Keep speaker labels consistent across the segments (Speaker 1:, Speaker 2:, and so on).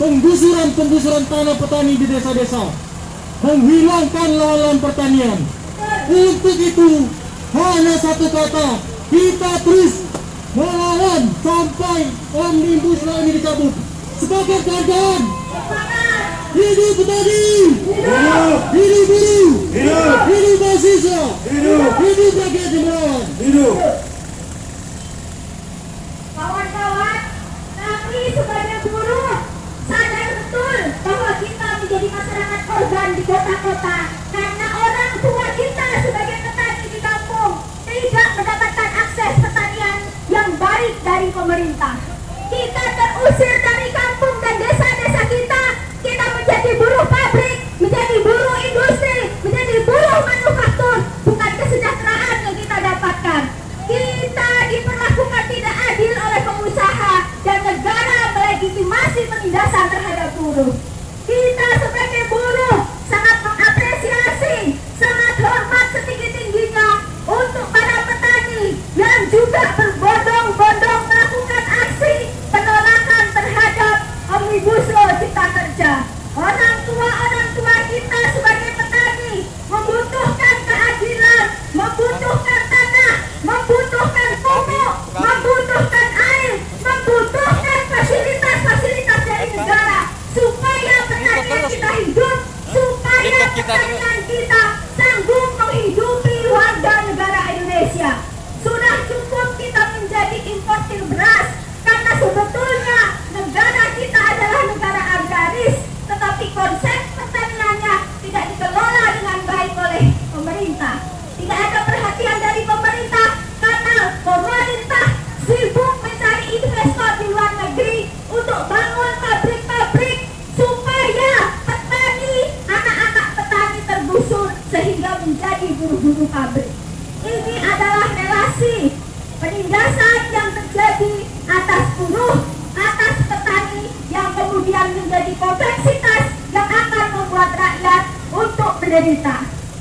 Speaker 1: penggusuran tanah petani di desa-desa, menghilangkan lahan pertanian. Untuk itu hanya satu kata, kita terus melawan sampai Omnibus Law ini dicabut. Sebagai kawan-kawan, hidup petani, hidup buruh, hidup mahasiswa, hidup rakyat Jemberan.
Speaker 2: Kawan-kawan, kami sebagai buruh sadar betul bahwa kita menjadi masyarakat korban di kota-kota karena orang tua kita sebagai petani di kampung tidak mendapatkan akses pertanian yang baik dari pemerintah. Kita terusir dari kampung dan desa-desa kita menjadi buruh pabrik, menjadi buruh industri, menjadi buruh manufaktur. Bukan kesejahteraan yang kita dapatkan. Kita diperlakukan tidak adil oleh pengusaha dan negara melegitimasi penindasan terhadap buruh. Kita sebagai buruh sangat mengapresiasi, sangat hormat setinggi-tingginya untuk para petani yang juga berbondong-bondong melakukan aksi penolakan terhadap Omnibus Law Cipta Kerja. Orang tua kita sebagai petani membutuhkan keadilan, membutuhkan tanah, membutuhkan pupuk, membutuhkan air, membutuhkan fasilitas-fasilitas dari negara supaya pertanian kita hidup, supaya pertanian kita sanggup menghidupi warga negara Indonesia. Sudah cukup kita menjadi importir beras karena sebetulnya negara kita adalah negara agraris, tetapi konsep pertaniannya tidak dikelola dengan baik oleh pemerintah. Tidak ada perhatian dari pemerintah karena pemerintah sibuk mencari investor di luar negeri untuk bangun pabrik-pabrik supaya petani, anak-anak petani tergusur sehingga menjadi buruh-buruh pabrik. Ini adalah relasi penindasan yang terjadi atas buruh, atas petani yang kemudian menjadi kompleksitas yang akan membuat rakyat untuk menderita.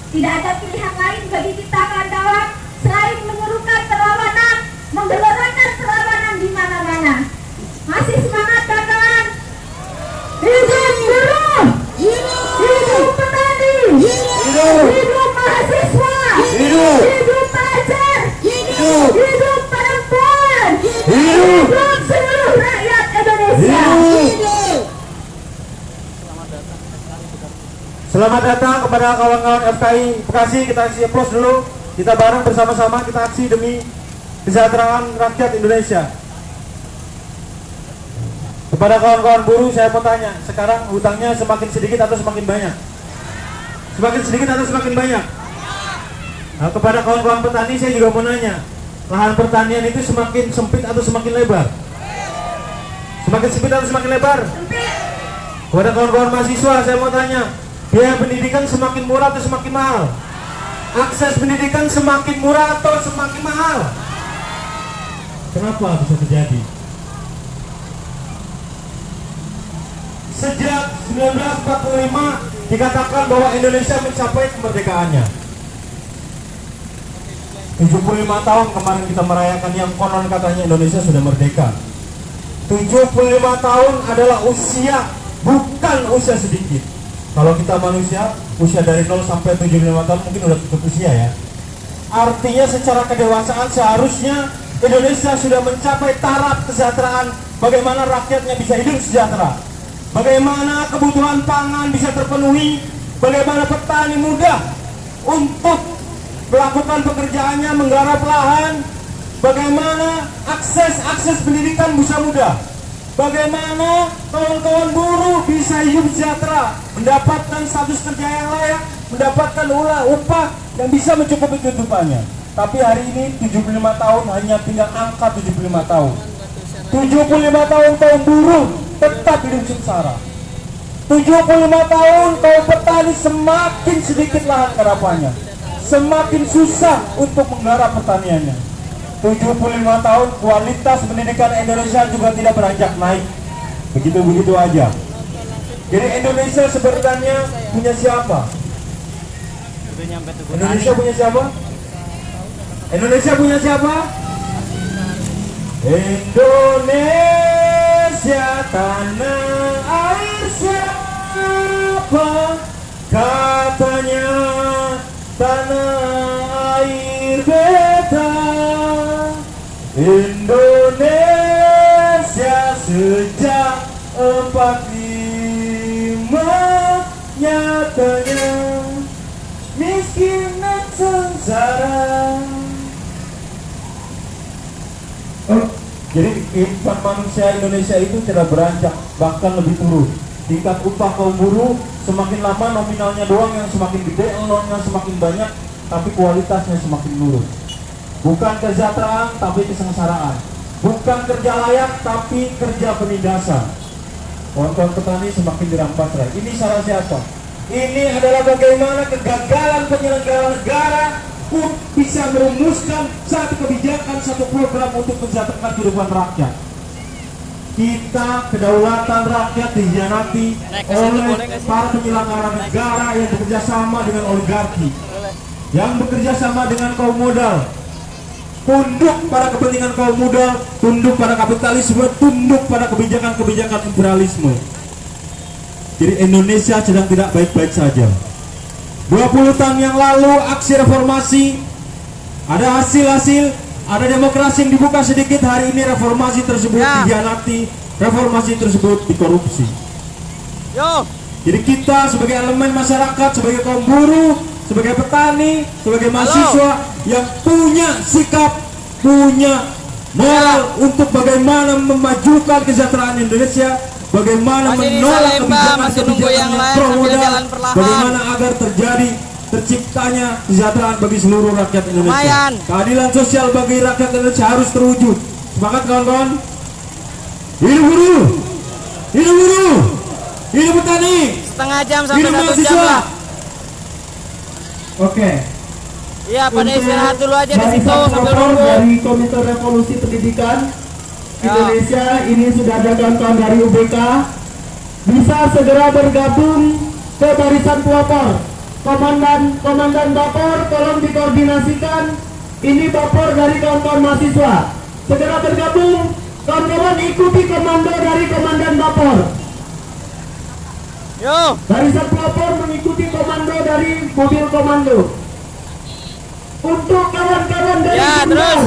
Speaker 2: Tidak ada pilihan lain bagi kita kawan-kawan selain menyerukan perlawanan, menggelorkan perlawanan di mana-mana. Masih semangat kawan-kawan? Hidup buruh, hidup petani, hidup mahasiswa, hidup pelajar, hidup perempuan, hidup seluruh rakyat Indonesia.
Speaker 3: Selamat datang kepada kawan-kawan FKI Bekasi. Kita isi aplaus dulu. Kita bareng bersama-sama kita aksi demi kesejahteraan rakyat Indonesia. Kepada kawan-kawan buruh saya mau tanya, sekarang hutangnya semakin sedikit atau semakin banyak? Semakin sedikit atau semakin banyak? Nah, kepada kawan-kawan petani saya juga mau nanya, lahan pertanian itu semakin sempit atau semakin lebar? Semakin sempit atau semakin lebar? Kepada kawan-kawan mahasiswa saya mau tanya, biaya pendidikan semakin murah atau semakin mahal? Akses pendidikan semakin murah atau semakin mahal? Kenapa bisa terjadi? Sejak 1945 dikatakan bahwa Indonesia mencapai kemerdekaannya. 75 tahun kemarin kita merayakan yang konon katanya Indonesia sudah merdeka. 75 tahun adalah usia, bukan usia sedikit. Kalau kita manusia, usia dari 0 sampai 75 tahun mungkin udah cukup usia ya. Artinya secara kedewasaan seharusnya Indonesia sudah mencapai taraf kesejahteraan, bagaimana rakyatnya bisa hidup sejahtera, bagaimana kebutuhan pangan bisa terpenuhi, bagaimana petani mudah untuk melakukan pekerjaannya, menggarap lahan, bagaimana akses pendidikan bisa mudah, bagaimana kawan-kawan buruh bisa hidup sejahtera, mendapatkan status kerja yang layak, mendapatkan upah yang bisa mencukupi kehidupannya. Tapi hari ini 75 tahun hanya tinggal angka 75 tahun. 75 tahun kaum buruh tetap hidup sengsara. 75 tahun kaum petani semakin sedikit lahan garapannya, semakin susah untuk menggarap pertaniannya. 75 tahun kualitas pendidikan Indonesia juga tidak beranjak naik. Begitu-begitu aja. Jadi Indonesia sebenarnya punya siapa? Indonesia punya siapa? Indonesia punya siapa? Indonesia tanah air. nyatanya miskin dan sengsara. Jadi kehidupan manusia Indonesia itu tidak beranjak, bahkan lebih turun. Tingkat upah kaum buruh semakin lama nominalnya doang yang semakin gede, elongnya semakin banyak, tapi kualitasnya semakin menurun. Bukan kesejahteraan, tapi kesengsaraan. Bukan kerja layak, tapi kerja penindasan. Kawan-kawan petani semakin dirampas rakyat. Ini salah siapa? Ini adalah bagaimana kegagalan penyelenggara negara bisa merumuskan satu kebijakan, satu program untuk mensejahterakan kehidupan rakyat. Kita kedaulatan rakyat dihianati oleh para penyelenggara negara yang bekerja sama dengan oligarki, yang bekerja sama dengan kaum modal, tunduk pada kepentingan kaum modal, tunduk pada kapitalisme, tunduk pada kebijakan-kebijakan imperialisme. Jadi Indonesia sedang tidak baik-baik saja. 20 tahun yang lalu aksi reformasi, ada hasil-hasil, ada demokrasi yang dibuka sedikit. Hari ini reformasi tersebut dikhianati, reformasi tersebut dikorupsi. Jadi kita sebagai elemen masyarakat, sebagai kaum buruh, sebagai petani, sebagai mahasiswa yang punya sikap, punya moral untuk bagaimana memajukan kesejahteraan Indonesia, bagaimana menolak kebijakan-kebijakan yang pro modal, bagaimana agar terciptanya kesejahteraan bagi seluruh rakyat Indonesia. Keadilan sosial bagi rakyat Indonesia harus terwujud. Semangat kawan-kawan. Hidup buruh, hidup buruh, hidup petani,
Speaker 4: setengah jam sampai
Speaker 3: hidup
Speaker 4: 1 jam
Speaker 3: mahasiswa.
Speaker 4: lah.
Speaker 3: Oke.
Speaker 4: Iya, pada istirahat dulu aja di situ
Speaker 1: Barisan
Speaker 4: sambil
Speaker 1: pelopor
Speaker 4: nunggu.
Speaker 1: dari Komite Revolusi Pendidikan Indonesia, ini sudah ada kawan-kawan dari UBK, bisa segera bergabung ke barisan pelopor. Komandan Bapor tolong dikoordinasikan. Ini Bapor dari kawan-kawan mahasiswa. Segera bergabung, kawan-kawan ikuti komando dari Komandan Bapor.
Speaker 4: Yo,
Speaker 1: Barisan pelopor mengikuti komando dari mobil komando. Untuk kawan-kawan dari
Speaker 4: Ya, terus.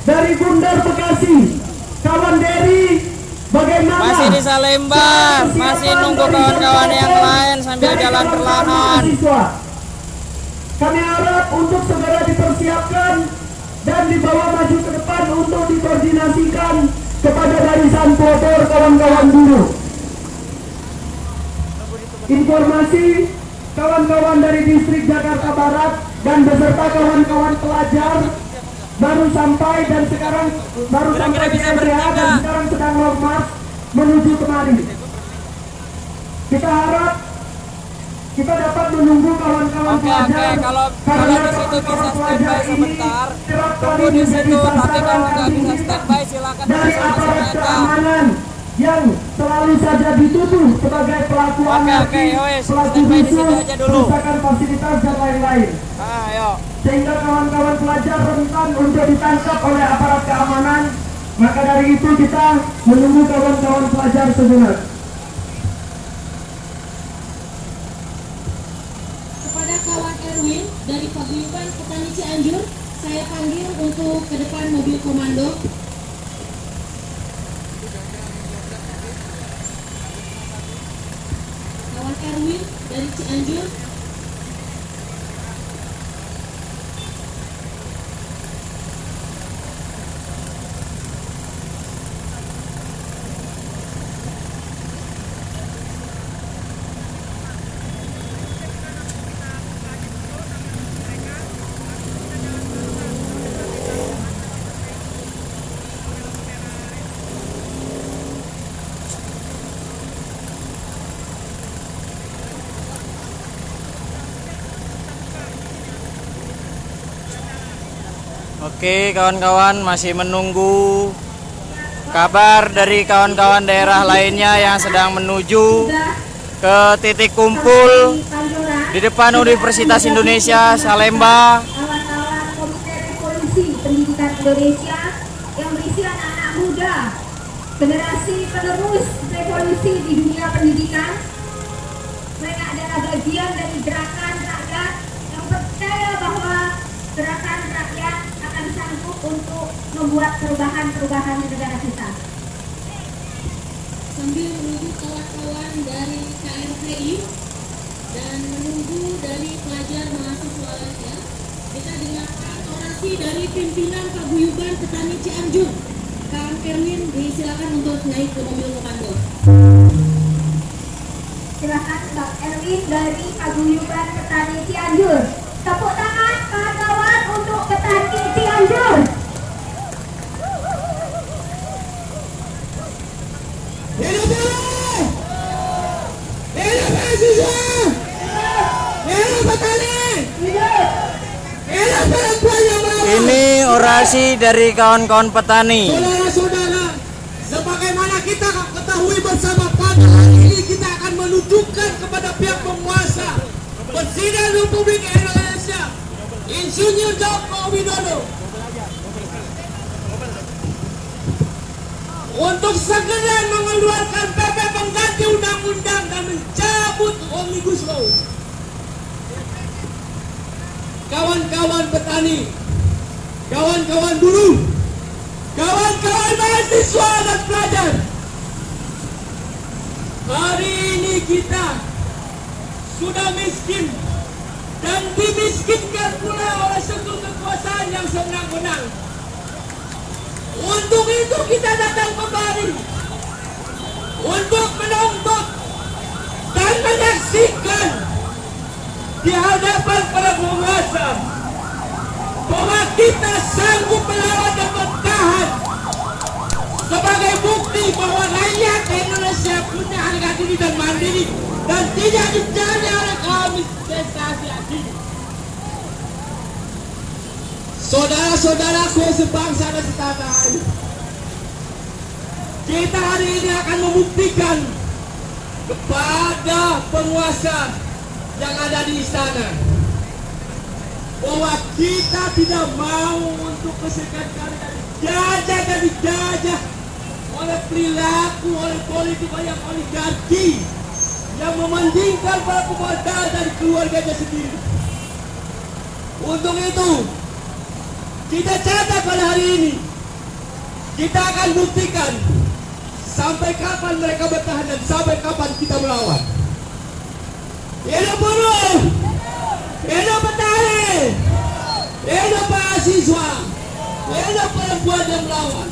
Speaker 1: dari Gundar Bekasi, kawan Dery, bagaimana?
Speaker 4: masih di Salemba, masih nunggu kawan-kawan yang lain sambil jalan perlahan.
Speaker 1: Kami harap untuk segera dipersiapkan dan dibawa maju ke depan untuk dikoordinasikan kepada barisan pelopor kawan-kawan buruh. Informasi kawan-kawan dari distrik Jakarta Barat dan beserta kawan-kawan pelajar baru sampai dan sekarang baru sampai di area dan sekarang sedang long march menuju kemari. Kita harap kita dapat menunggu kawan-kawan pelajar.
Speaker 4: Kalau
Speaker 1: karena
Speaker 4: di situ bisa
Speaker 1: kawan-kawan
Speaker 4: standby
Speaker 1: pelajar ini
Speaker 4: sebentar,
Speaker 1: kerap kali
Speaker 4: tunggu di
Speaker 1: menjadi
Speaker 4: situ. Tapi
Speaker 1: sasaran
Speaker 4: kalau nggak bisa
Speaker 1: aktivitas
Speaker 4: standby, silakan
Speaker 1: dari
Speaker 4: bersama-sama
Speaker 1: aparat
Speaker 4: aja.
Speaker 1: keamanan yang selalu saja dituduh sebagai pelaku anarki,
Speaker 4: wes,
Speaker 1: pelaku
Speaker 4: standby di situ
Speaker 1: rusuh,
Speaker 4: aja dulu.
Speaker 1: perusakan fasilitas dan lain-lain.
Speaker 4: Ayo.
Speaker 1: Sehingga kawan-kawan pelajar rentan untuk ditangkap oleh aparat keamanan. Maka dari itu kita menunggu kawan-kawan pelajar sejenak.
Speaker 5: Kepada kawan Erwin dari Paguyuban Petani Cianjur, saya panggil untuk ke depan mobil komando. Kawan Erwin dari Cianjur.
Speaker 4: Oke, kawan-kawan masih menunggu kabar dari kawan-kawan daerah lainnya yang sedang menuju ke titik kumpul di depan Universitas Indonesia Salemba.
Speaker 2: Kawan-kawan Komite Revolusi Pendidikan Indonesia yang berisi anak-anak muda, generasi penerus revolusi di dunia pendidikan. Mereka adalah bagian dari gerakan rakyat yang percaya bahwa gerakan rakyat akan sanggup untuk membuat perubahan-perubahan di negara kita.
Speaker 5: sambil menunggu kawan-kawan dari KRPI dan menunggu dari pelajar mahasiswa lainnya, kita dengarkan orasi dari pimpinan Paguyuban Petani Cianjur. Kang Erwin disilakan untuk naik ke mobil komando.
Speaker 2: Silakan Bang Erwin dari Paguyuban Petani Cianjur. Tepuk tangan kawan-kawan untuk Petani Cianjur.
Speaker 1: Hidup buruh! Hidup mahasiswa! Hidup petani! Hidup perempuan yang melawan!
Speaker 4: Ini orasi dari kawan-kawan petani.
Speaker 1: Saudara-saudara, sebagaimana kita ketahui bersama, pada hari ini kita akan menunjukkan kepada pihak penguasa Presiden Republik Indonesia Insinyur Joko Widodo untuk segera mengeluarkan PP pengganti undang-undang dan mencabut Omnibus Law. Kawan-kawan petani, kawan-kawan buruh, kawan-kawan mahasiswa dan pelajar, hari ini kita sudah miskin dan dimiskinkan pula oleh struktur kekuasaan yang sewenang-wenang. Untuk itu kita datang kembali untuk menuntut dan menyaksikan di hadapan para penguasa bahwa kita sanggup melawan dan bertahan, sebagai bukti bahwa rakyat Indonesia punya harga diri dan mandiri dan tidak dicari oleh kaum investasi asing. Saudara-saudaraku sebangsa dan setanah air, kita hari ini akan membuktikan kepada penguasa yang ada di istana bahwa kita tidak mau untuk kesekali dijajah dan dijajah oleh perilaku, oleh politik yang oligarki yang mementingkan para pemodal dari keluarganya sendiri. Untuk itu, kita catat pada hari ini, kita akan buktikan sampai kapan mereka bertahan dan sampai kapan kita melawan. Hidup buruh, hidup petani, hidup mahasiswa, hidup perempuan yang melawan.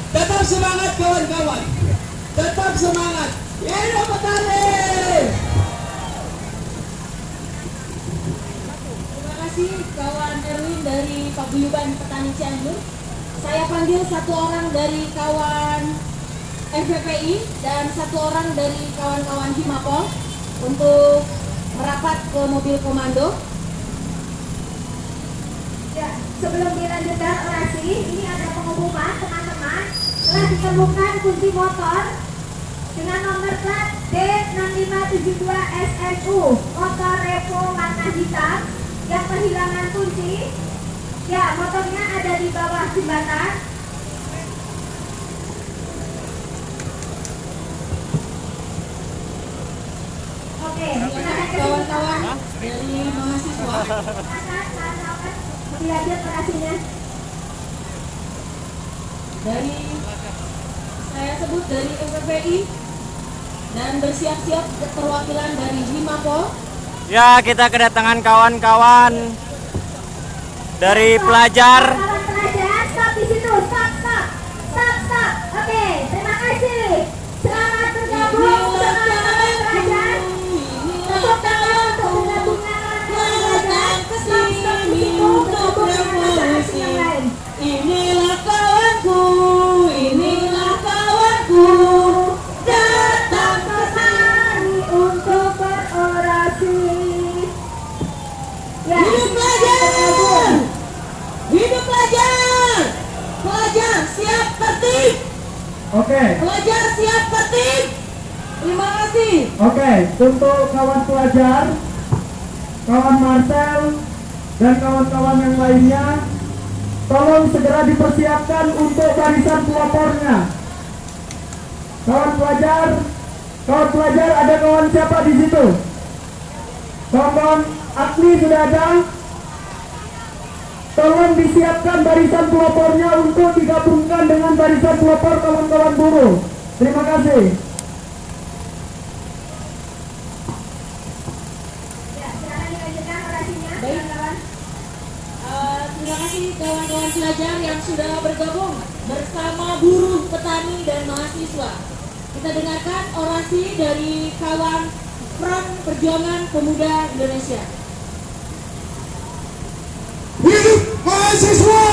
Speaker 1: Tetap semangat kawan-kawan, tetap semangat. Hidup petani.
Speaker 5: Terima kasih kawan Erwin dari Paguyuban Petani Cianjur. Saya panggil satu orang dari kawan FPPI dan satu orang dari kawan-kawan Himapol untuk merapat ke mobil komando.
Speaker 2: Ya, sebelum dilanjutkan orasi, ini ada pengumuman teman-teman. Telah ditemukan kunci motor dengan nomor plat D6572 SNU, motor Revo warna hitam yang kehilangan kunci. Ya, motornya ada di bawah jembatan. Oke, silakan
Speaker 5: Kawan-kawan dari mahasiswa.
Speaker 2: silakan dilanjut orasinya.
Speaker 5: Dari saya sebut dari FPPI dan bersiap-siap perwakilan dari Himapol.
Speaker 4: Ya, kita kedatangan kawan-kawan dari pelajar.
Speaker 2: Kawan pelajar, stop di situ, stop. Oke, terima kasih. Selamat bergabung bersama kawan pelajar. Tepuk tangan untuk bergabungnya kawan pelajar. Stop di situ, bergabung dengan masyarakat yang lain.
Speaker 5: Inilah kawanku, inilah kawanku, datang
Speaker 2: Kemari untuk berorasi. Ya,
Speaker 5: hidup pelajar, hidup pelajar, pelajar siap tertib,
Speaker 1: Oke,
Speaker 5: pelajar siap tertib. Terima kasih.
Speaker 1: oke. Untuk kawan pelajar, kawan Marcel, dan kawan-kawan yang lainnya, tolong segera dipersiapkan untuk barisan pelopornya. Kawan pelajar, ada kawan siapa di situ? Kawan-kawan Akli sudah ada? Tolong disiapkan barisan pelopornya untuk digabungkan dengan barisan pelopor kawan-kawan buruh. Terima kasih.
Speaker 2: Ya, silakan dilanjutkan orasinya.
Speaker 5: Baik.
Speaker 2: Kawan-kawan.
Speaker 5: Terima kasih kawan-kawan pelajar yang sudah bergabung bersama buruh, petani, dan mahasiswa. Kita dengarkan orasi dari kawan Front Perjuangan Pemuda Indonesia.
Speaker 6: Hidup mahasiswa!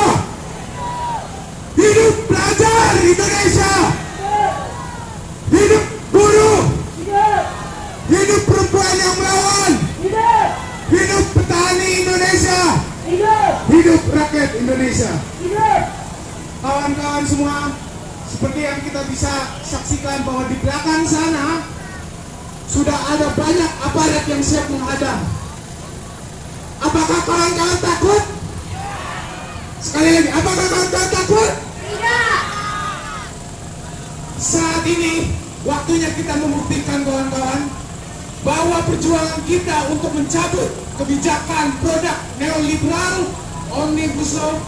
Speaker 6: Hidup pelajar Indonesia! Hidup buruh! Hidup perempuan yang melawan! Hidup petani Indonesia! Hidup rakyat Indonesia! Kawan-kawan semua, seperti yang kita bisa saksikan bahwa di belakang sana sudah ada banyak aparat yang siap menghadang. Apakah kawan-kawan takut? Sekali lagi, apakah kawan-kawan takut?
Speaker 2: Tidak.
Speaker 6: Saat ini waktunya kita membuktikan kawan-kawan bahwa perjuangan kita untuk mencabut kebijakan produk neoliberal Omnibus Law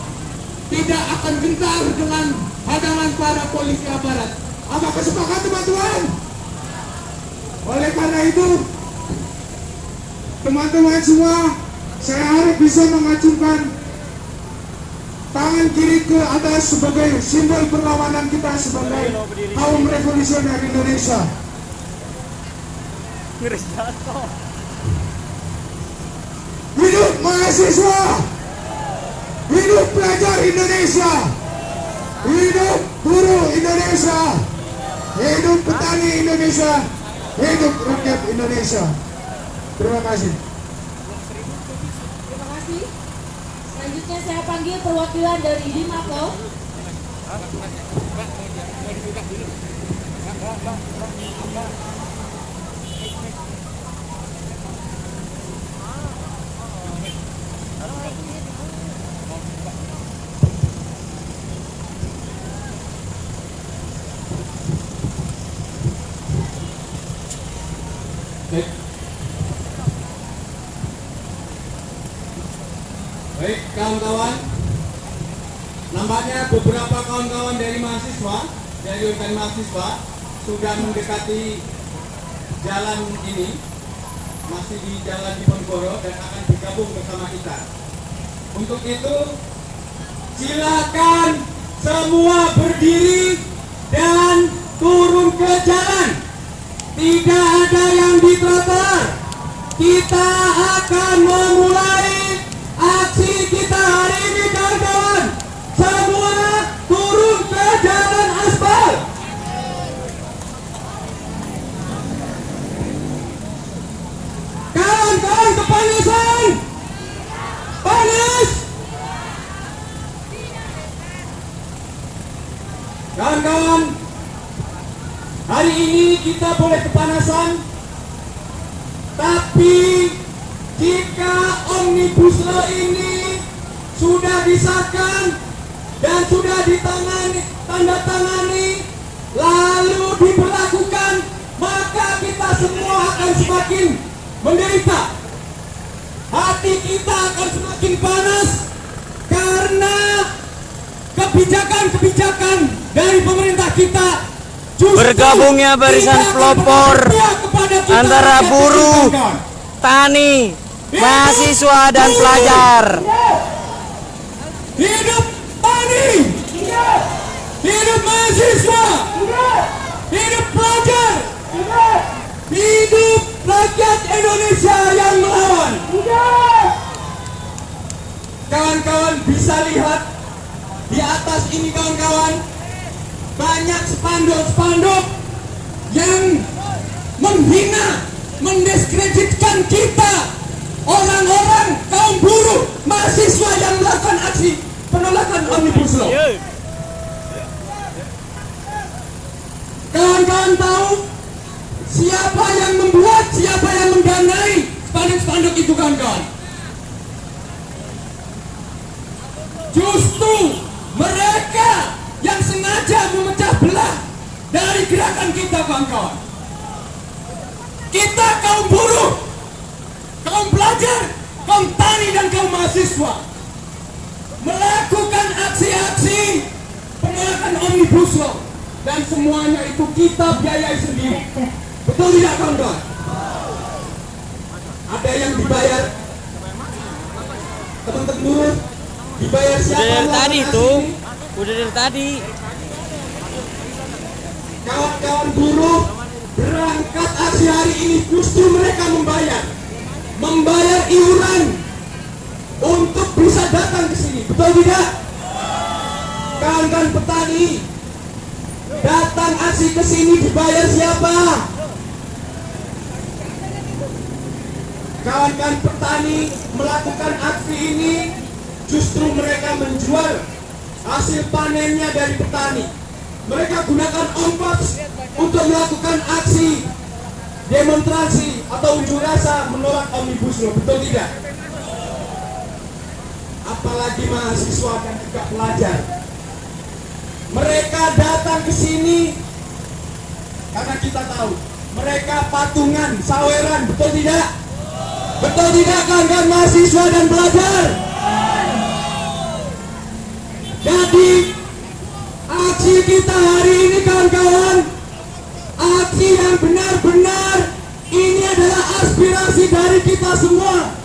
Speaker 6: tidak akan gentar dengan hadangan para polisi aparat. Apakah sepakat teman-teman? Oleh karena itu, teman-teman semua, saya harap bisa mengacungkan tangan kiri ke atas sebagai simbol perlawanan kita sebagai kaum revolusioner Indonesia. Hidup mahasiswa! Hidup pelajar Indonesia! Hidup buruh Indonesia! Hidup petani Indonesia! Hidup rakyat Indonesia! Terima kasih.
Speaker 5: Terima kasih. Selanjutnya saya panggil perwakilan dari Dimako.
Speaker 6: Baik kawan-kawan, nampaknya beberapa kawan-kawan dari mahasiswa, dari organisasi mahasiswa sudah mendekati jalan ini, masih di Jalan Diponegoro dan akan bergabung bersama kita. Untuk itu, silakan semua berdiri dan turun ke jalan. Tidak ada yang di trotoar. Kita akan memulai aksi kita hari ini kawan-kawan. Semua turun ke jalan aspal. Kawan-kawan kepanasan. Panas. Kawan-kawan, hari ini kita boleh kepanasan, tapi jika Omnibus Law ini sudah disahkan dan sudah ditandatangani lalu diberlakukan, maka kita semua akan semakin menderita. Hati kita akan semakin panas karena kebijakan-kebijakan dari pemerintah kita
Speaker 4: Bergabungnya barisan pelopor antara buruh, tani, mahasiswa, dan pelajar.
Speaker 6: Hidup tani, hidup mahasiswa, hidup pelajar, hidup rakyat Indonesia yang melawan. Kawan-kawan bisa lihat di atas ini kawan-kawan, banyak spanduk-spanduk yang menghina, mendiskreditkan kita, orang-orang kaum buruh, mahasiswa yang melakukan aksi penolakan Omnibus Law. Kawan-kawan tahu siapa yang membuat, siapa yang mendanai spanduk-spanduk itu kawan-kawan? Justru mereka yang sengaja memecah belah dari gerakan kita kawan-kawan. Kita kaum buruh, kaum pelajar, kaum tani dan kaum mahasiswa melakukan aksi-aksi penolakan Omnibus Law dan semuanya itu kita biayai sendiri. Betul tidak kawan-kawan? Ada yang dibayar teman-teman buruh, dibayar siapa?
Speaker 4: Udah dari tadi tuh,
Speaker 6: ini?
Speaker 4: udah dari tadi.
Speaker 6: Kawan-kawan buruh berangkat aksi hari ini justru mereka membayar iuran untuk bisa datang ke sini. Betul tidak? Kawan-kawan petani datang aksi ke sini dibayar siapa? Kawan-kawan petani melakukan aksi ini justru mereka menjual hasil panennya dari petani. Mereka gunakan ongkos untuk melakukan aksi demonstrasi atau unjuk rasa menolak Omnibus Law. Betul tidak? Apalagi mahasiswa dan juga pelajar. Mereka datang ke sini karena kita tahu mereka patungan, saweran. Betul tidak? Betul tidak kawan-kawan mahasiswa dan pelajar? Jadi aksi kita hari ini kawan-kawan, aksi yang benar-benar ini adalah aspirasi dari kita semua.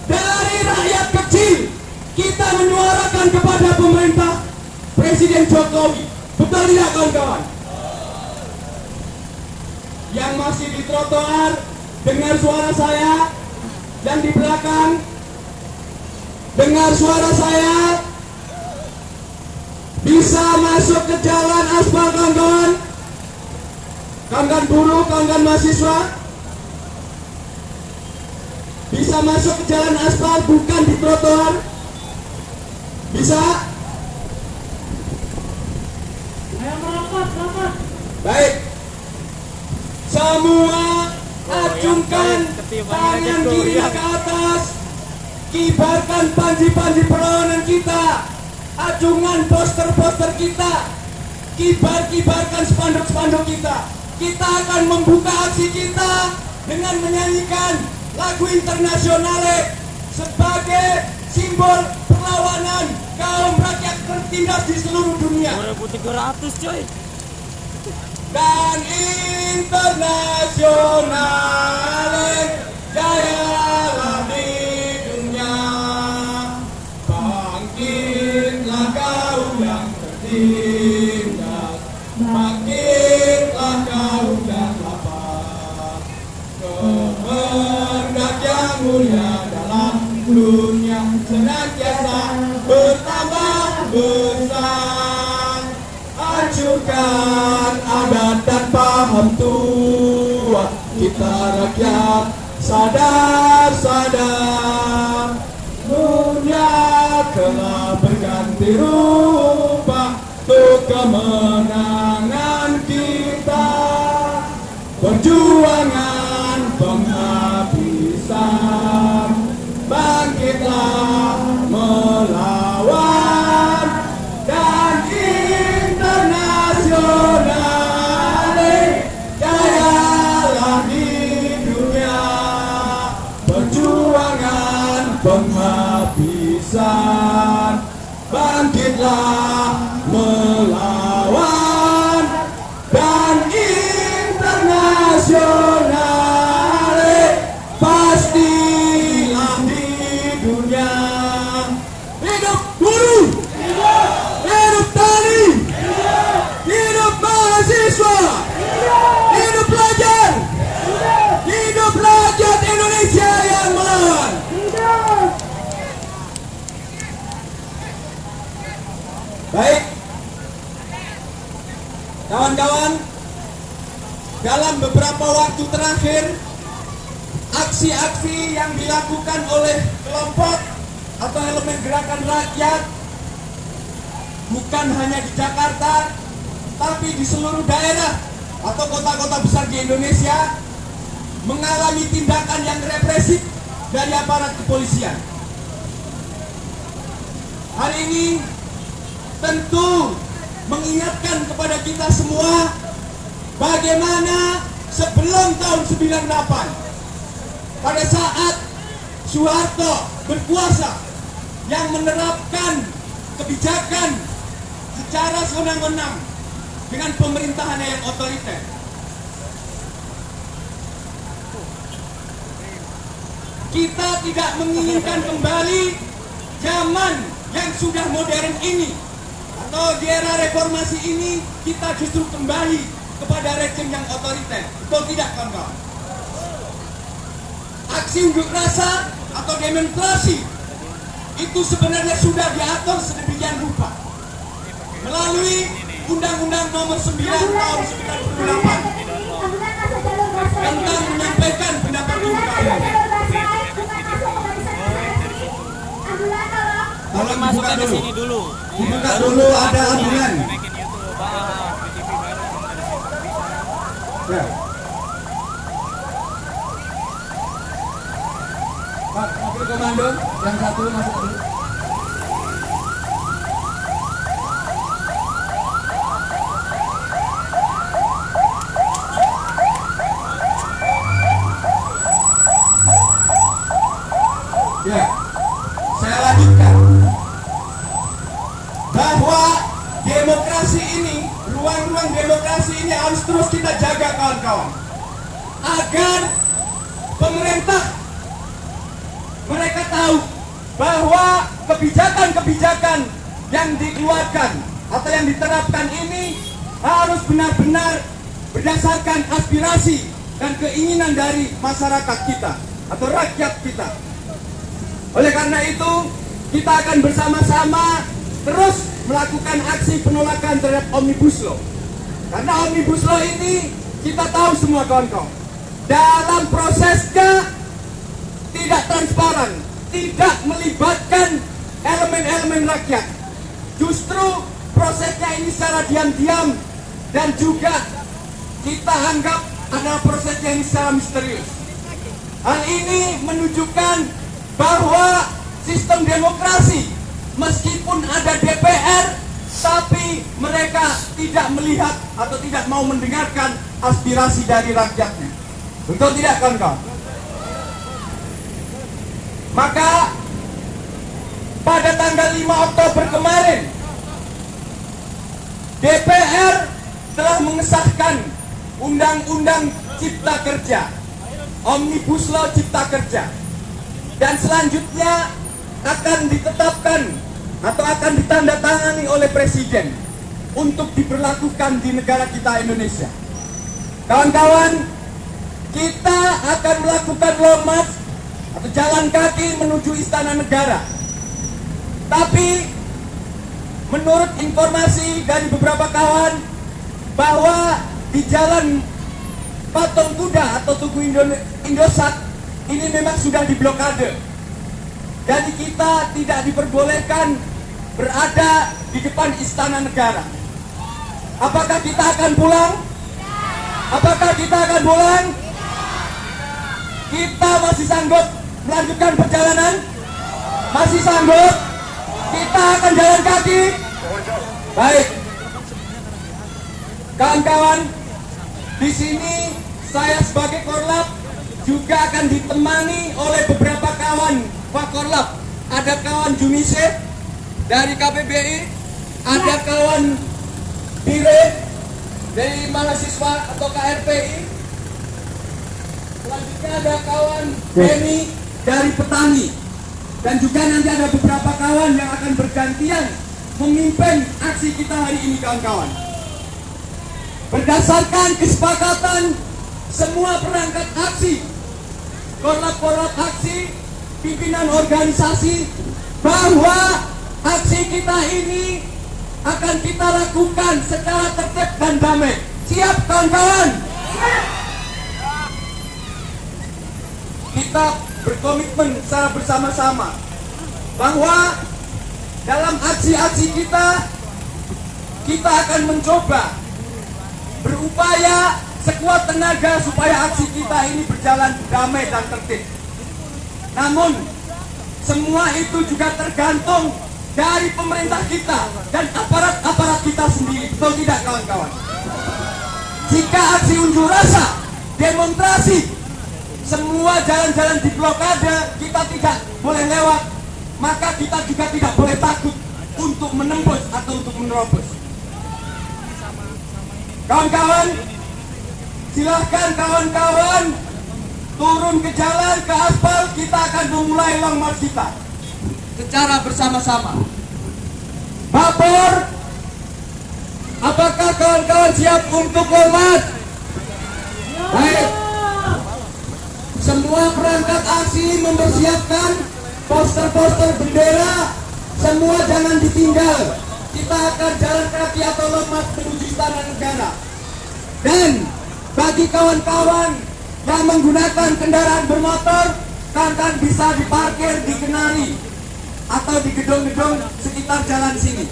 Speaker 6: Dari rakyat kecil kita menyuarakan kepada pemerintah Presiden Jokowi. Betul tidak kawan-kawan? Yang masih di trotoar, dengar suara saya. Dan di belakang, dengar suara saya. Bisa masuk ke jalan aspal kawan-kawan. Kawan-kawan buruh, kawan-kawan mahasiswa. Bisa masuk ke jalan aspal, bukan di trotoar. Bisa? Baik. Semua acungkan tangan kiri ke atas. Kibarkan panji-panji perlawanan kita. Acungan poster-poster kita. Kibarkan spanduk-spanduk kita. Kita akan membuka aksi kita dengan menyanyikan lagu internasionale sebagai simbol perlawanan kaum rakyat tertindas di seluruh dunia.
Speaker 4: 2.300 coy.
Speaker 6: Dan internasionale jayalah di dunia. Bangkitlah kaum yang tertindas, bangkitlah kaum yang lapar. Kehendak yang mulia dalam dunia senantiasa bertambah besar. Hancurkan adat dan paham tua, kita rakyat sadar-sadar. Dunia telah berganti rupa untuk kemenangan kita. Perjuangan penghabisan, bangkitlah melawan. Dan internasionale jayalah di dunia. Perjuangan penghabisan, bangkitlah melawan. Dan internasionale pastilah di dunia. Hidup buruh, hidup tani, hidup mahasiswa, hidup pelajar, hidup rakyat Indonesia yang melawan. Baik, kawan-kawan, dalam beberapa waktu terakhir, aksi-aksi yang dilakukan oleh kelompok atau elemen gerakan rakyat bukan hanya di Jakarta, tapi di seluruh daerah atau kota-kota besar di Indonesia mengalami tindakan yang represif dari aparat kepolisian. Hari ini tentu mengingatkan kepada kita semua bagaimana sebelum tahun 98 pada saat Soeharto berkuasa yang menerapkan kebijakan secara sewenang-wenang dengan pemerintahannya yang otoriter. Kita tidak menginginkan kembali zaman yang sudah modern ini, atau di era reformasi ini kita justru kembali kepada rejim yang otoriter. Betul tidak, kawan-kawan? Aksi unjuk rasa atau demonstrasi itu sebenarnya sudah diatur sedemikian rupa melalui Undang-Undang Nomor 9 Tahun 98 tentang menyampaikan pendapat di muka.
Speaker 4: Tolong masukkan ke sini dulu.
Speaker 6: Dibuka dulu, ada ambulan. Ya. Pak, mobil komando yang satu masuk dulu. Ya, saya lanjutkan bahwa demokrasi ini, ruang-ruang demokrasi ini harus terus kita jaga, kawan-kawan, agar pemerintah mereka tahu bahwa kebijakan-kebijakan yang dikeluarkan atau yang diterapkan ini harus benar-benar berdasarkan aspirasi dan keinginan dari masyarakat kita atau rakyat kita. Oleh karena itu, kita akan bersama-sama terus melakukan aksi penolakan terhadap Omnibus Law. Karena Omnibus Law ini kita tahu semua, kawan-kawan, dalam prosesnya tidak transparan, tidak melibatkan elemen-elemen rakyat. Justru prosesnya ini secara diam-diam dan juga kita anggap adalah prosesnya ini secara misterius. Hal ini menunjukkan bahwa sistem demokrasi, meskipun ada DPR, tapi mereka tidak melihat atau tidak mau mendengarkan aspirasi dari rakyatnya. Betul tidak, kawan-kawan? Maka pada tanggal 5 Oktober kemarin, DPR telah mengesahkan Undang-Undang Cipta Kerja, Omnibus Law Cipta Kerja. Dan selanjutnya akan ditetapkan atau akan ditandatangani oleh Presiden untuk diberlakukan di negara kita Indonesia. Kawan-kawan, kita akan melakukan long march atau jalan kaki menuju Istana Negara. Tapi menurut informasi dari beberapa kawan bahwa di Jalan Patung Kuda atau Tugu Indosat ini memang sudah diblokade. Jadi kita tidak diperbolehkan berada di depan Istana Negara. Apakah kita akan pulang? Apakah kita akan pulang? Kita masih sanggup melanjutkan perjalanan? Masih sanggup? Kita akan jalan kaki? Baik. Kawan-kawan, di sini saya sebagai Korlap juga akan ditemani oleh beberapa kawan Pak Korlap. Ada kawan Jumise dari KPBI, ada kawan Bire dari mahasiswa atau KRPI. Selanjutnya ada kawan Beni dari petani. Dan juga nanti ada beberapa kawan yang akan bergantian memimpin aksi kita hari ini, kawan-kawan. Berdasarkan kesepakatan semua perangkat aksi, korlap-korlap aksi, pimpinan organisasi, bahwa aksi kita ini akan kita lakukan secara tertib dan damai. Siap, kawan-kawan? Kita berkomitmen secara bersama-sama bahwa dalam aksi-aksi kita akan mencoba berupaya sekuat tenaga supaya aksi kita ini berjalan damai dan tertib. Namun semua itu juga tergantung dari pemerintah kita dan aparat-aparat kita sendiri. Betul tidak, kawan-kawan? Jika aksi unjuk rasa, demonstrasi, semua jalan-jalan diblokade, kita tidak boleh lewat, maka kita juga tidak boleh takut untuk menembus atau untuk menerobos.
Speaker 3: Kawan-kawan, silahkan kawan-kawan turun ke jalan, ke aspal. Kita akan memulai long march kita secara bersama-sama. Vapor, apakah kawan-kawan siap untuk long march? Baik. Semua perangkat aksi mempersiapkan poster-poster bendera. Semua jangan ditinggal. Kita akan jalan kaki atau long march menuju Istana Negara. Dan bagi kawan-kawan yang menggunakan kendaraan bermotor, kawan-kawan bisa diparkir di Kenari atau di gedung-gedung sekitar jalan sini.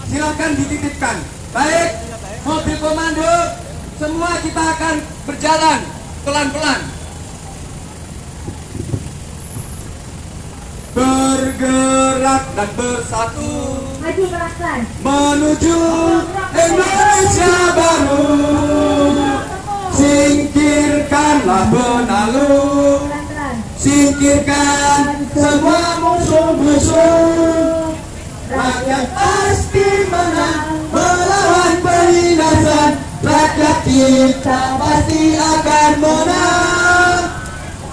Speaker 3: Silakan dititipkan. Baik, mobil komando, semua kita akan berjalan pelan-pelan. Bergerak dan bersatu
Speaker 2: Maju pelan-pelan.
Speaker 3: menuju Indonesia baru. Singkirkanlah benalu,
Speaker 2: Pelan-pelan.
Speaker 3: singkirkan semua musuh-musuh. Rakyat pasti menang melawan penindasan. Rakyat kita pasti akan menang.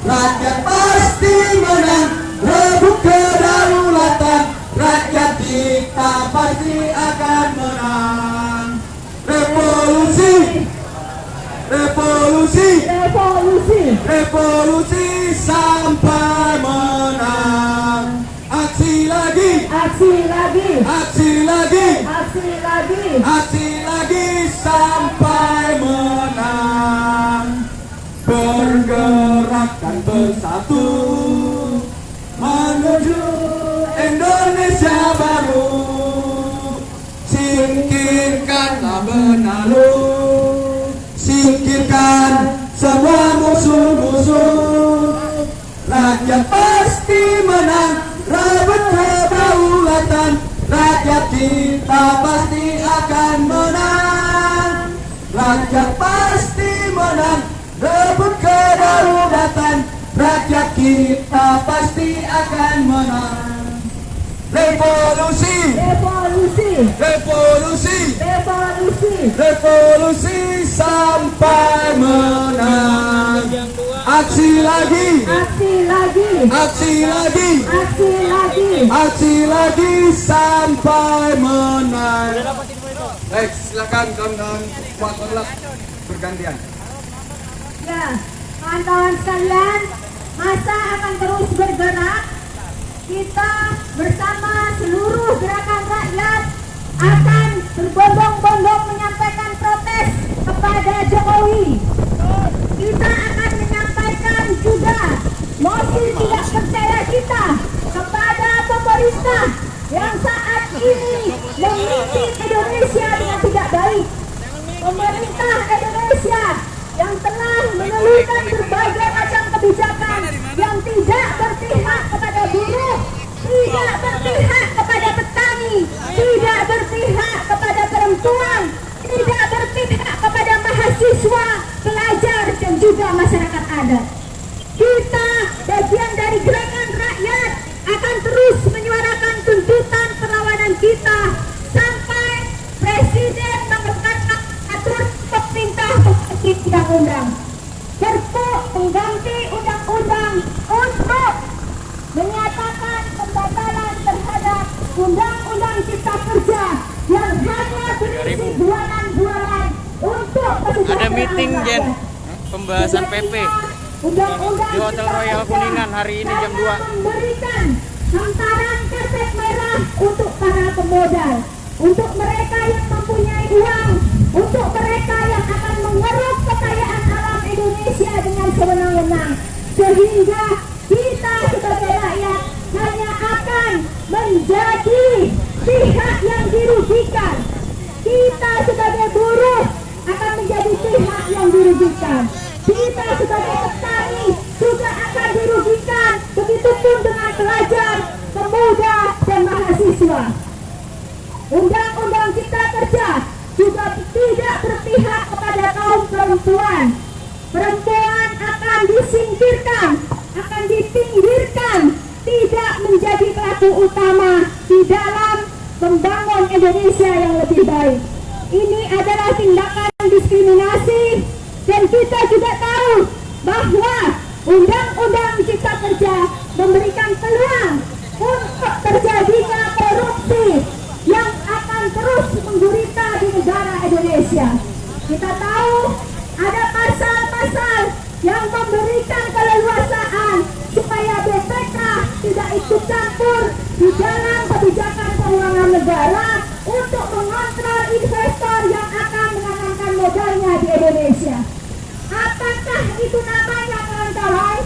Speaker 3: Rakyat pasti menang, rebut kedaulatan. Rakyat kita pasti akan menang. Revolusi, revolusi,
Speaker 2: Revolusi.
Speaker 3: revolusi sampai menang. Aksi lagi,
Speaker 2: Aksi lagi.
Speaker 3: aksi lagi,
Speaker 2: Aksi lagi.
Speaker 3: aksi lagi sampai menang. Bergerak dan bersatu menuju Indonesia baru. Singkirkanlah benalu, singkirkan semua musuh-musuh. Rakyat pasti menang, rebut kedaulatan. Rakyat kita pasti akan menang. Rakyat pasti menang, rebut kedaulatan. Rakyat kita pasti akan menang. Revolusi,
Speaker 2: Revolusi.
Speaker 3: revolusi,
Speaker 2: Revolusi.
Speaker 3: revolusi sampai menang. Aksi lagi,
Speaker 2: Aksi lagi.
Speaker 3: aksi lagi,
Speaker 2: Aksi lagi.
Speaker 3: aksi lagi sampai menang. Baik, silakan kawan-kawan kuat bergantian.
Speaker 2: Ya, kawan-kawan sekalian, masa akan terus bergerak. Kita bersama seluruh gerakan rakyat akan berbondong-bondong menyampaikan protes kepada Jokowi. Kita akan menyampaikan juga mosi tidak percaya kita kepada pemerintah yang saat ini memimpin Indonesia dengan tidak baik. Pemerintah Indonesia yang telah mengeluarkan berbagai macam kebijakan yang tidak berpihak kepada buruh, tidak berpihak kepada petani, tidak berpihak kepada perempuan, tidak berpihak kepada mahasiswa, pelajar, dan juga masyarakat adat. Kita, bagian dari gerakan rakyat, akan terus menyuarakan tuntutan perlawanan kita sampai Presiden mengeluarkan aturan pemerintah undang-undang, Perpu pengganti undang-undang untuk menyatakan pembatalan terhadap undang-undang Cipta Kerja yang hanya berisi bualan-bualan untuk kesejahteraan
Speaker 4: Ada meeting, Jen.
Speaker 2: rakyat.
Speaker 4: Pembahasan PP
Speaker 2: Undang-undang
Speaker 4: di Hotel
Speaker 2: Cipta
Speaker 4: Royal
Speaker 2: Kerja
Speaker 4: Kuningan hari ini jam 2.
Speaker 2: hanya memberikan hamparan karpet merah untuk para pemodal, untuk mereka yang mempunyai uang, untuk mereka yang akan mengeruk kekayaan alam Indonesia dengan sewenang-wenang, sehingga kita sebagai rakyat hanya akan menjadi pihak yang dirugikan. Kita sebagai buruh akan menjadi pihak yang dirugikan. Kita sebagai petani juga akan dirugikan. Begitupun dengan pelajar, pemuda, dan mahasiswa. Undang-undang Cipta Kerja juga tidak berpihak kepada kaum perempuan. Perempuan akan disingkirkan, akan dipinggirkan, tidak menjadi pelaku utama di dalam membangun Indonesia yang lebih baik. ini adalah tindakan diskriminasi, dan kita juga tahu bahwa Undang-Undang Cipta Kerja memberikan peluang untuk terjadinya korupsi yang akan terus menggurita di negara Indonesia. Kita tahu ada pasal-pasal yang memberikan keleluasaan supaya BPK tidak ikut campur di dalam kebijakan keuangan negara untuk mengontrol investor yang akan menanamkan modalnya di Indonesia. Apakah itu namanya, kawan-kawan?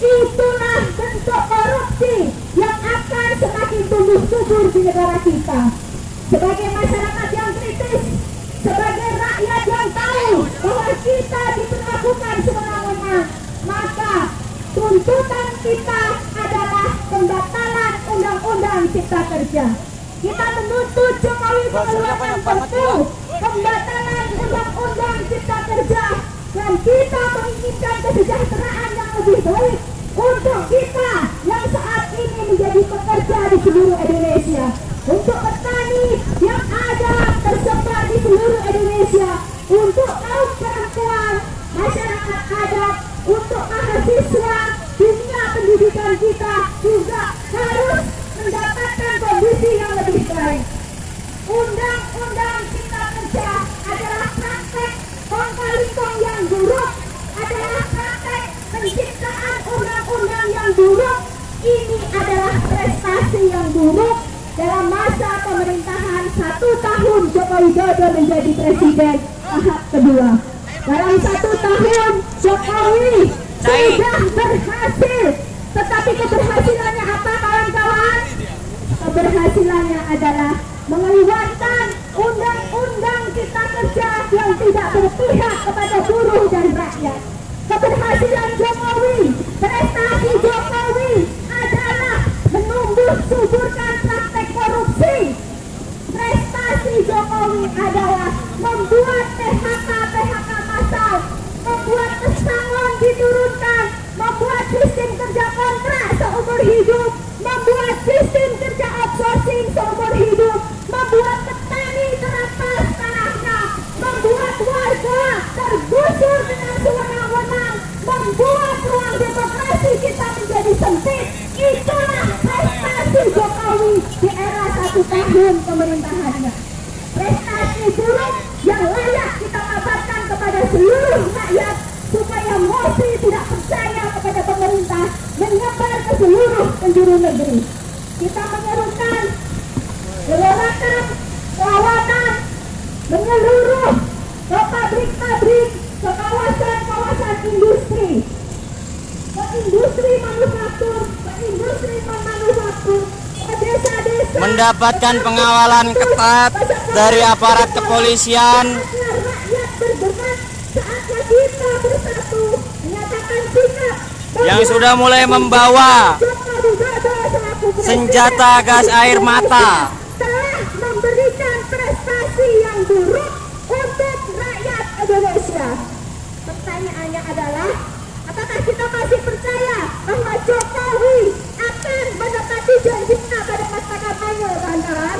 Speaker 2: Itulah bentuk korupsi yang akan semakin tumbuh subur di negara kita. Sebagai masyarakat yang kritis, sebagai rakyat yang tahu bahwa kita diperlakukan semena-mena, maka tuntutan kita adalah pembatalan Undang-Undang Cipta Kerja. Kita menuntut Jokowi mengeluarkan Perpu pembatalan Undang-Undang Cipta Kerja, dan kita menginginkan kesejahteraan yang lebih baik untuk kita yang saat ini menjadi pekerja di seluruh Indonesia, untuk petani yang ada tersebar di seluruh Indonesia, untuk kaum perempuan, masyarakat adat, untuk mahasiswa. Dunia pendidikan kita juga harus mendapatkan kondisi yang lebih baik. Undang-Undang Cipta Kerja adalah praktek kong-kali-kong yang buruk, adalah praktek penciptaan undang-undang yang buruk. Ini adalah prestasi yang buruk dalam masa pemerintahan 1 tahun Joko Widodo menjadi presiden tahap kedua. Dalam 1 tahun Jokowi sudah berhasil, tetapi keberhasilannya apa, kawan-kawan? Keberhasilannya adalah mengeluarkan Undang-Undang Cipta Kerja yang tidak berpihak kepada buruh dan rakyat. Keberhasilan Jokowi, prestasi Jokowi adalah menumbuh suburkan praktek korupsi. Prestasi Jokowi adalah membuat PHK massal, membuat pesangon diturunkan, membuat sistem kerja kontrak seumur hidup, membuat sistem kerja outsourcing seumur hidup, membuat petani terampas tanahnya, membuat warga tergusur dengan sewenang-wenang, membuat ruang demokrasi kita menjadi sempit. Itulah prestasi Jokowi di era 1 tahun pemerintahannya. Prestasi buruk yang layak kita kabarkan kepada seluruh rakyat supaya Morsi tidak percaya kepada pemerintah menyebar ke seluruh penjuru negeri. Kita menyerukan gerakan kawasan menyeluruh ke pabrik-pabrik, ke kawasan-kawasan industri, ke industri manufaktur, ke industri manufaktur, ke desa-desa,
Speaker 4: mendapatkan pengawalan ketat dari aparat kepolisian.
Speaker 2: rakyat bergerak saatnya kita bersatu menyatakan sikap
Speaker 4: Yang sudah mulai membawa senjata gas air mata.
Speaker 2: telah memberikan prestasi yang buruk untuk rakyat Indonesia. Pertanyaannya adalah, apakah kita masih percaya bahwa Jokowi akan menepati janjinya pada masa kampanye, kawan-kawan?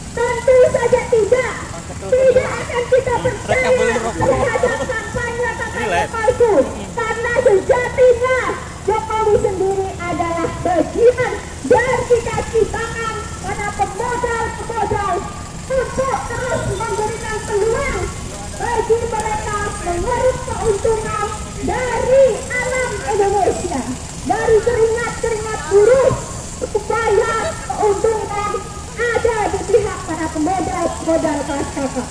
Speaker 2: Tentu saja tidak. Tidak akan kita percaya terhadap kampanye palsu, karena sejatinya Jokowi sendiri adalah bagian dari kaki tangan pada pemodal-pemodal untuk terus memberikan peluang bagi mereka mengeruk keuntungan dari alam Indonesia, dari keringat-keringat buruh, supaya keuntungan ada di pihak para pemodal kelas kakap.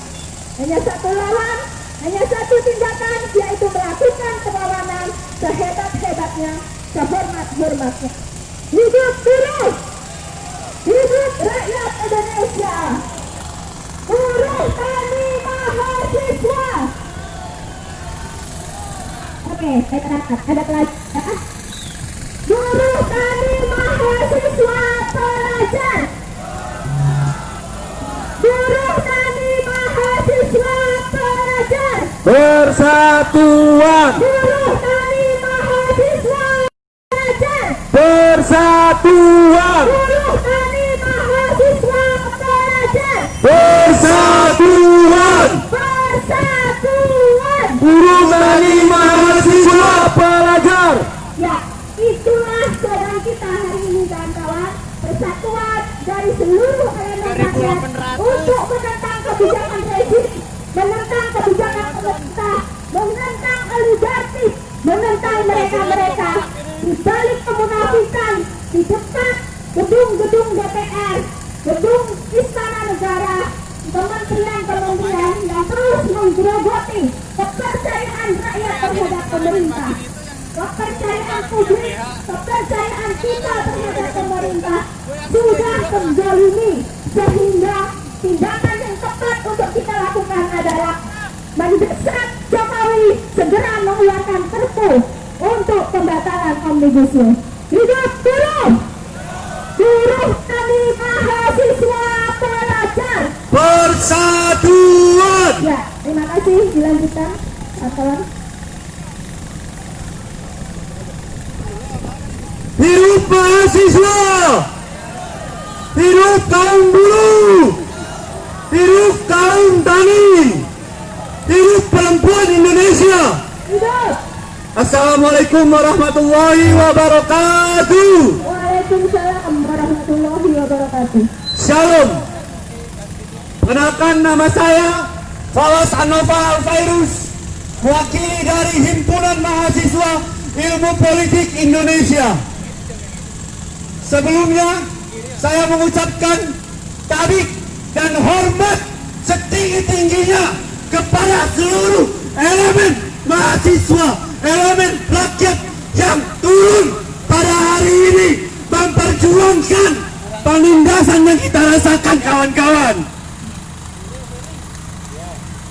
Speaker 2: Hanya satu lawan, hanya satu tindakan, yaitu melakukan perlawanan sehebat-hebatnya, sehormat-hormatnya. Hidup buruh, hidup rakyat Indonesia, buruh, tani, mahasiswa. Oke, saya terangkat, ada pelajar. Buruh, tani, mahasiswa, pelajar. Buruh, tani, mahasiswa, pelajar.
Speaker 3: Persatuan,
Speaker 2: Buruh, tani, mahasiswa, pelajar.
Speaker 3: persatuan,
Speaker 2: Buruh, tani, mahasiswa, pelajar.
Speaker 3: persatuan.
Speaker 2: persatuan dari seluruh elemen rakyat untuk menentang kebijakan rezim, menentang kebijakan pemerintah, menentang oligarki, menentang mereka-mereka di balik kemunafikan di depan gedung-gedung DPR, gedung Istana Negara, kementerian-kementerian yang terus menggerogoti kepercayaan rakyat terhadap pemerintah. Kepercayaan publik, kepercayaan kita terhadap pemerintah sudah terzalimi, sehingga tindakan yang tepat untuk kita lakukan adalah mendesak Jokowi segera mengeluarkan Perpu untuk pembatalan Omnibus Law. Hidup buruh! Buruh kami mahasiswa pelajar.
Speaker 3: Persatuan.
Speaker 2: Ya, terima kasih. Dilanjutkan, kawan.
Speaker 3: Hidup mahasiswa, hidup kaum buruh, hidup kaum tani, hidup perempuan Indonesia.
Speaker 2: Hidup.
Speaker 3: Assalamualaikum warahmatullahi wabarakatuh.
Speaker 2: Waalaikumsalam warahmatullahi wabarakatuh.
Speaker 3: Shalom. Perkenalkan, nama saya Fawas Anova Alfairus, mewakili dari Himpunan Mahasiswa Ilmu Politik Indonesia. Sebelumnya, saya mengucapkan tabik dan hormat setinggi-tingginya kepada seluruh elemen mahasiswa, elemen rakyat yang turun pada hari ini memperjuangkan penindasan yang kita rasakan, kawan-kawan.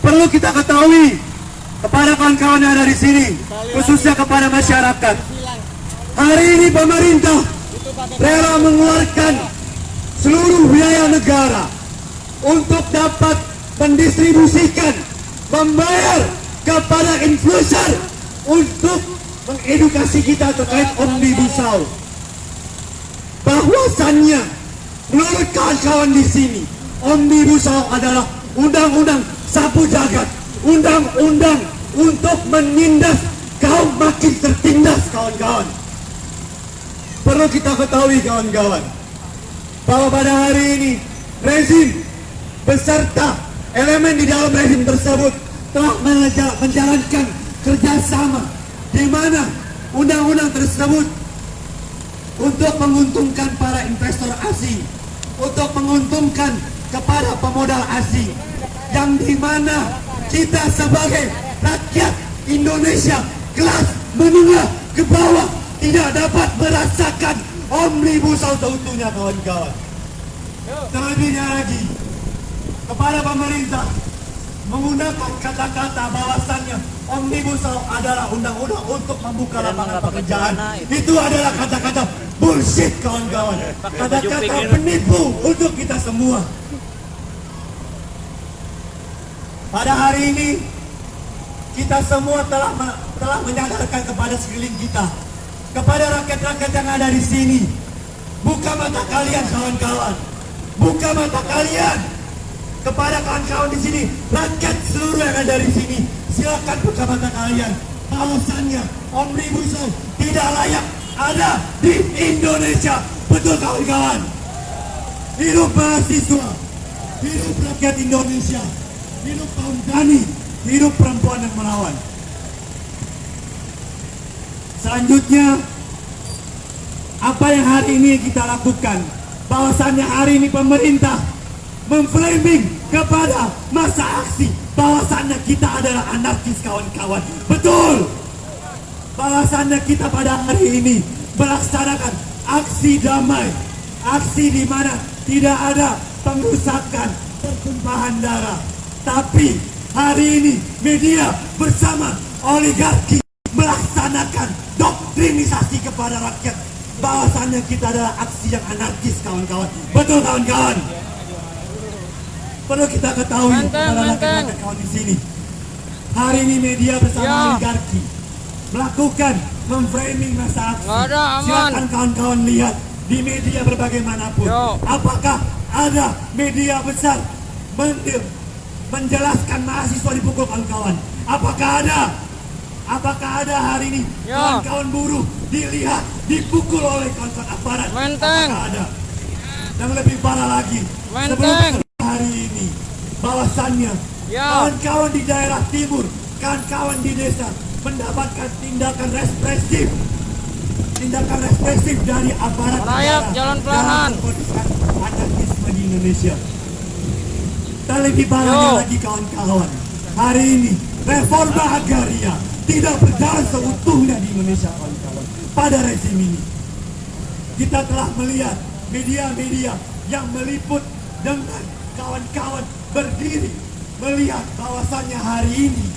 Speaker 3: Perlu kita ketahui kepada kawan-kawan yang ada di sini, khususnya kepada masyarakat. Hari ini pemerintah rela mengeluarkan seluruh biaya negara untuk dapat mendistribusikan, membayar kepada influencer untuk mengedukasi kita terkait Omnibus Law. Bahwasannya, menurut kawan-kawan di sini, Omnibus Law adalah undang-undang sapu jagat, undang-undang untuk menindas kaum makin tertindas, kawan-kawan. Perlu kita ketahui, kawan-kawan, bahwa pada hari ini rezim beserta elemen di dalam rezim tersebut telah menjalankan kerjasama, di mana undang-undang tersebut untuk menguntungkan para investor asing, untuk menguntungkan kepada pemodal asing, yang di mana kita sebagai rakyat Indonesia kelas menengah ke bawah tidak dapat merasakan Omnibus Law seutuhnya, kawan-kawan. Terlebihnya lagi, kepada pemerintah menggunakan kata-kata bahwasannya Omnibus Law adalah undang-undang untuk membuka lapangan pekerjaan. Itu adalah kata-kata bullshit, kawan-kawan. Kata-kata penipu untuk kita semua. Pada hari ini kita semua telah menyadarkan kepada sekeliling kita, kepada rakyat-rakyat yang ada di sini. Buka mata kalian, kawan-kawan. Buka mata kalian. Kepada kawan-kawan di sini, rakyat seluruh yang ada di sini, silakan buka mata kalian. Bahwasannya Omnibus Law tidak layak ada di Indonesia. Betul, kawan-kawan. Hidup mahasiswa, hidup rakyat Indonesia, hidup kaum tani, hidup perempuan yang melawan. Selanjutnya, apa yang hari ini kita lakukan? Bahwasannya hari ini pemerintah memframing kepada masa aksi bahwasannya kita adalah anarkis, kawan-kawan. Betul. Bahwasannya kita pada hari ini melaksanakan aksi damai, aksi di mana tidak ada pengrusakan, pertumpahan darah. Tapi hari ini media bersama oligarki melaksanakan doktrinisasi kepada rakyat bahwasannya kita adalah aksi yang anarkis, kawan-kawan. Betul, kawan-kawan. Perlu kita ketahui kepada kawan-kawan di sini. Hari ini media bersama oligarki melakukan memframing masa aksi. Silakan kawan-kawan lihat di media berbagai manapun. Apakah ada media besar menjelaskan mahasiswa dipukul, kawan-kawan? Apakah ada? Apakah ada hari ini kawan-kawan buruh dilihat dipukul oleh kawan-kawan aparat? Apakah ada?
Speaker 7: yang lebih parah lagi.
Speaker 4: Menteng.
Speaker 7: Sebelum hari ini, bahwasannya
Speaker 4: Ya.
Speaker 7: kawan-kawan di daerah timur, kawan-kawan di desa mendapatkan tindakan represif dari aparat
Speaker 4: Merayap,
Speaker 7: negara
Speaker 4: jalan pelahan.
Speaker 7: dalam keputusan anarkisme di Indonesia. Terlebih parahnya
Speaker 4: Yo.
Speaker 7: lagi kawan-kawan, hari ini reforma agraria tidak berjalan seutuhnya di Indonesia kawan-kawan. Pada rezim ini kita telah melihat media-media yang meliput dengan kawan-kawan berdiri melihat bahwasannya hari ini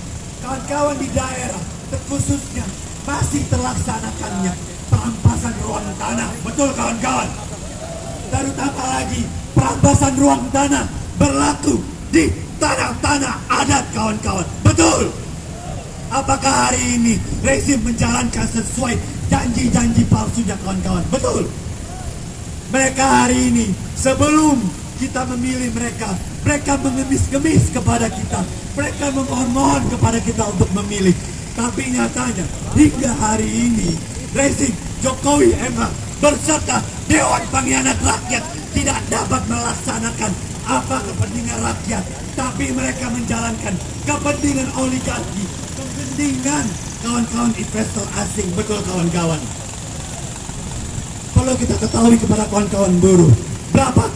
Speaker 7: kawan-kawan di daerah terkhususnya masih terlaksanakannya perampasan ruang tanah. Betul kawan-kawan, terutama lagi perampasan ruang tanah berlaku di tanah-tanah adat kawan-kawan. Betul. Apakah hari ini rezim menjalankan sesuai janji-janji palsunya kawan-kawan? Betul. Mereka hari ini sebelum kita memilih mereka mengemis-gemis kepada kita, mereka memohon-mohon kepada kita untuk memilih. Tapi nyatanya hingga hari ini rezim Jokowi emang berserta Dewan Pengkhianat Rakyat tidak dapat melaksanakan apa kepentingan rakyat, tapi mereka menjalankan kepentingan oligarki, kepentingan kawan-kawan investor asing. Betul kawan-kawan. Kalau kita ketahui kepada kawan-kawan buruh, berapa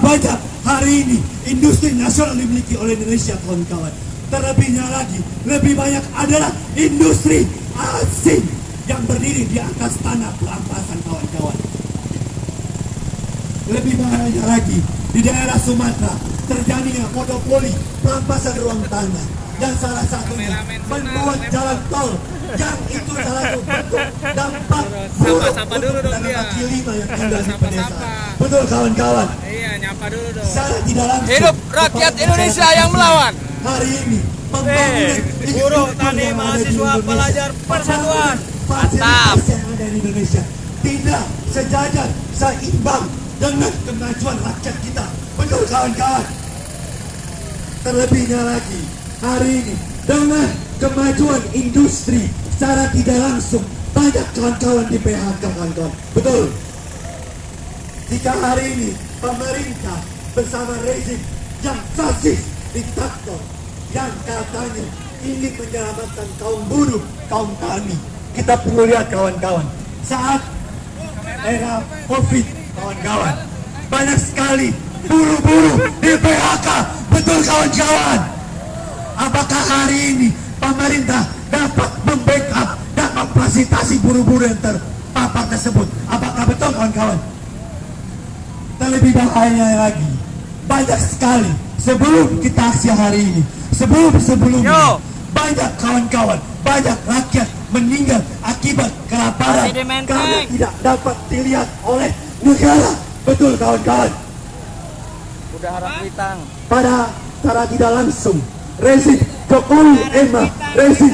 Speaker 7: banyak hari ini industri nasional dimiliki oleh Indonesia kawan-kawan. Terlebihnya lagi, lebih banyak adalah industri asing yang berdiri di atas tanah perampasan kawan-kawan. Lebih banyak lagi, di daerah Sumatera terjadinya monopoli perampasan ruang tanah, dan salah satunya membuat jalan tol yang itu salah satu bentuk dampak buruk untuk pedagang kaki lima yang tinggal di pedesaan. Betul kawan-kawan.
Speaker 4: Iya, nyapa dulu dong.
Speaker 7: Secara tidak langsung
Speaker 4: Hidup rakyat Indonesia yang melawan.
Speaker 7: hari ini pembangunan
Speaker 4: buruh, tani, mahasiswa, pelajar, persatuan.
Speaker 7: Fasilitas yang ada di Indonesia tidak sejajar, seimbang dengan kemajuan rakyat kita. Betul kawan-kawan. Terlebihnya lagi, hari ini dengan kemajuan industri secara tidak langsung banyak kawan-kawan di PHK kawan-kawan. Betul. Jika hari ini pemerintah bersama rezim yang fasis, diktator, yang katanya ingin menyelamatkan kaum buruh, kaum tani, kita perlu lihat kawan-kawan, saat era COVID kawan-kawan, banyak sekali buruh-buruh di PHK. Betul kawan-kawan. Apakah hari ini pemerintah dapat membackup dan memfasilitasi buruh-buruh yang terpapar tersebut? Apakah betul kawan-kawan? Terlebih bahayanya lagi, banyak sekali sebelum kita aksi hari ini, sebelumnya banyak kawan-kawan, banyak rakyat meninggal akibat kelaparan karena tidak dapat dilihat oleh negara. Betul kawan-kawan.
Speaker 4: Udah harap witang.
Speaker 7: Pada secara tidak langsung rezim Jokowi emang rezim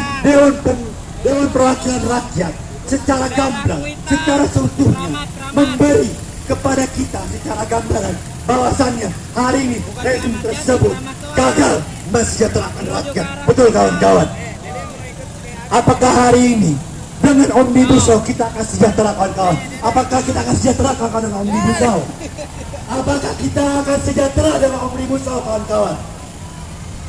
Speaker 7: Dewan Perwakilan Rakyat secara gamblang, secara seutuhnya memberi kepada kita secara gambaran bahwasannya hari ini rezim tersebut gagal mensejahterakan rakyat. Betul kawan-kawan. Apakah hari ini dengan Omnibus Law kita akan sejahtera kawan-kawan? Apakah kita akan sejahtera kawan-kawan dengan Omnibus Law? Apakah kita akan sejahtera dengan Omnibus Law kawan-kawan?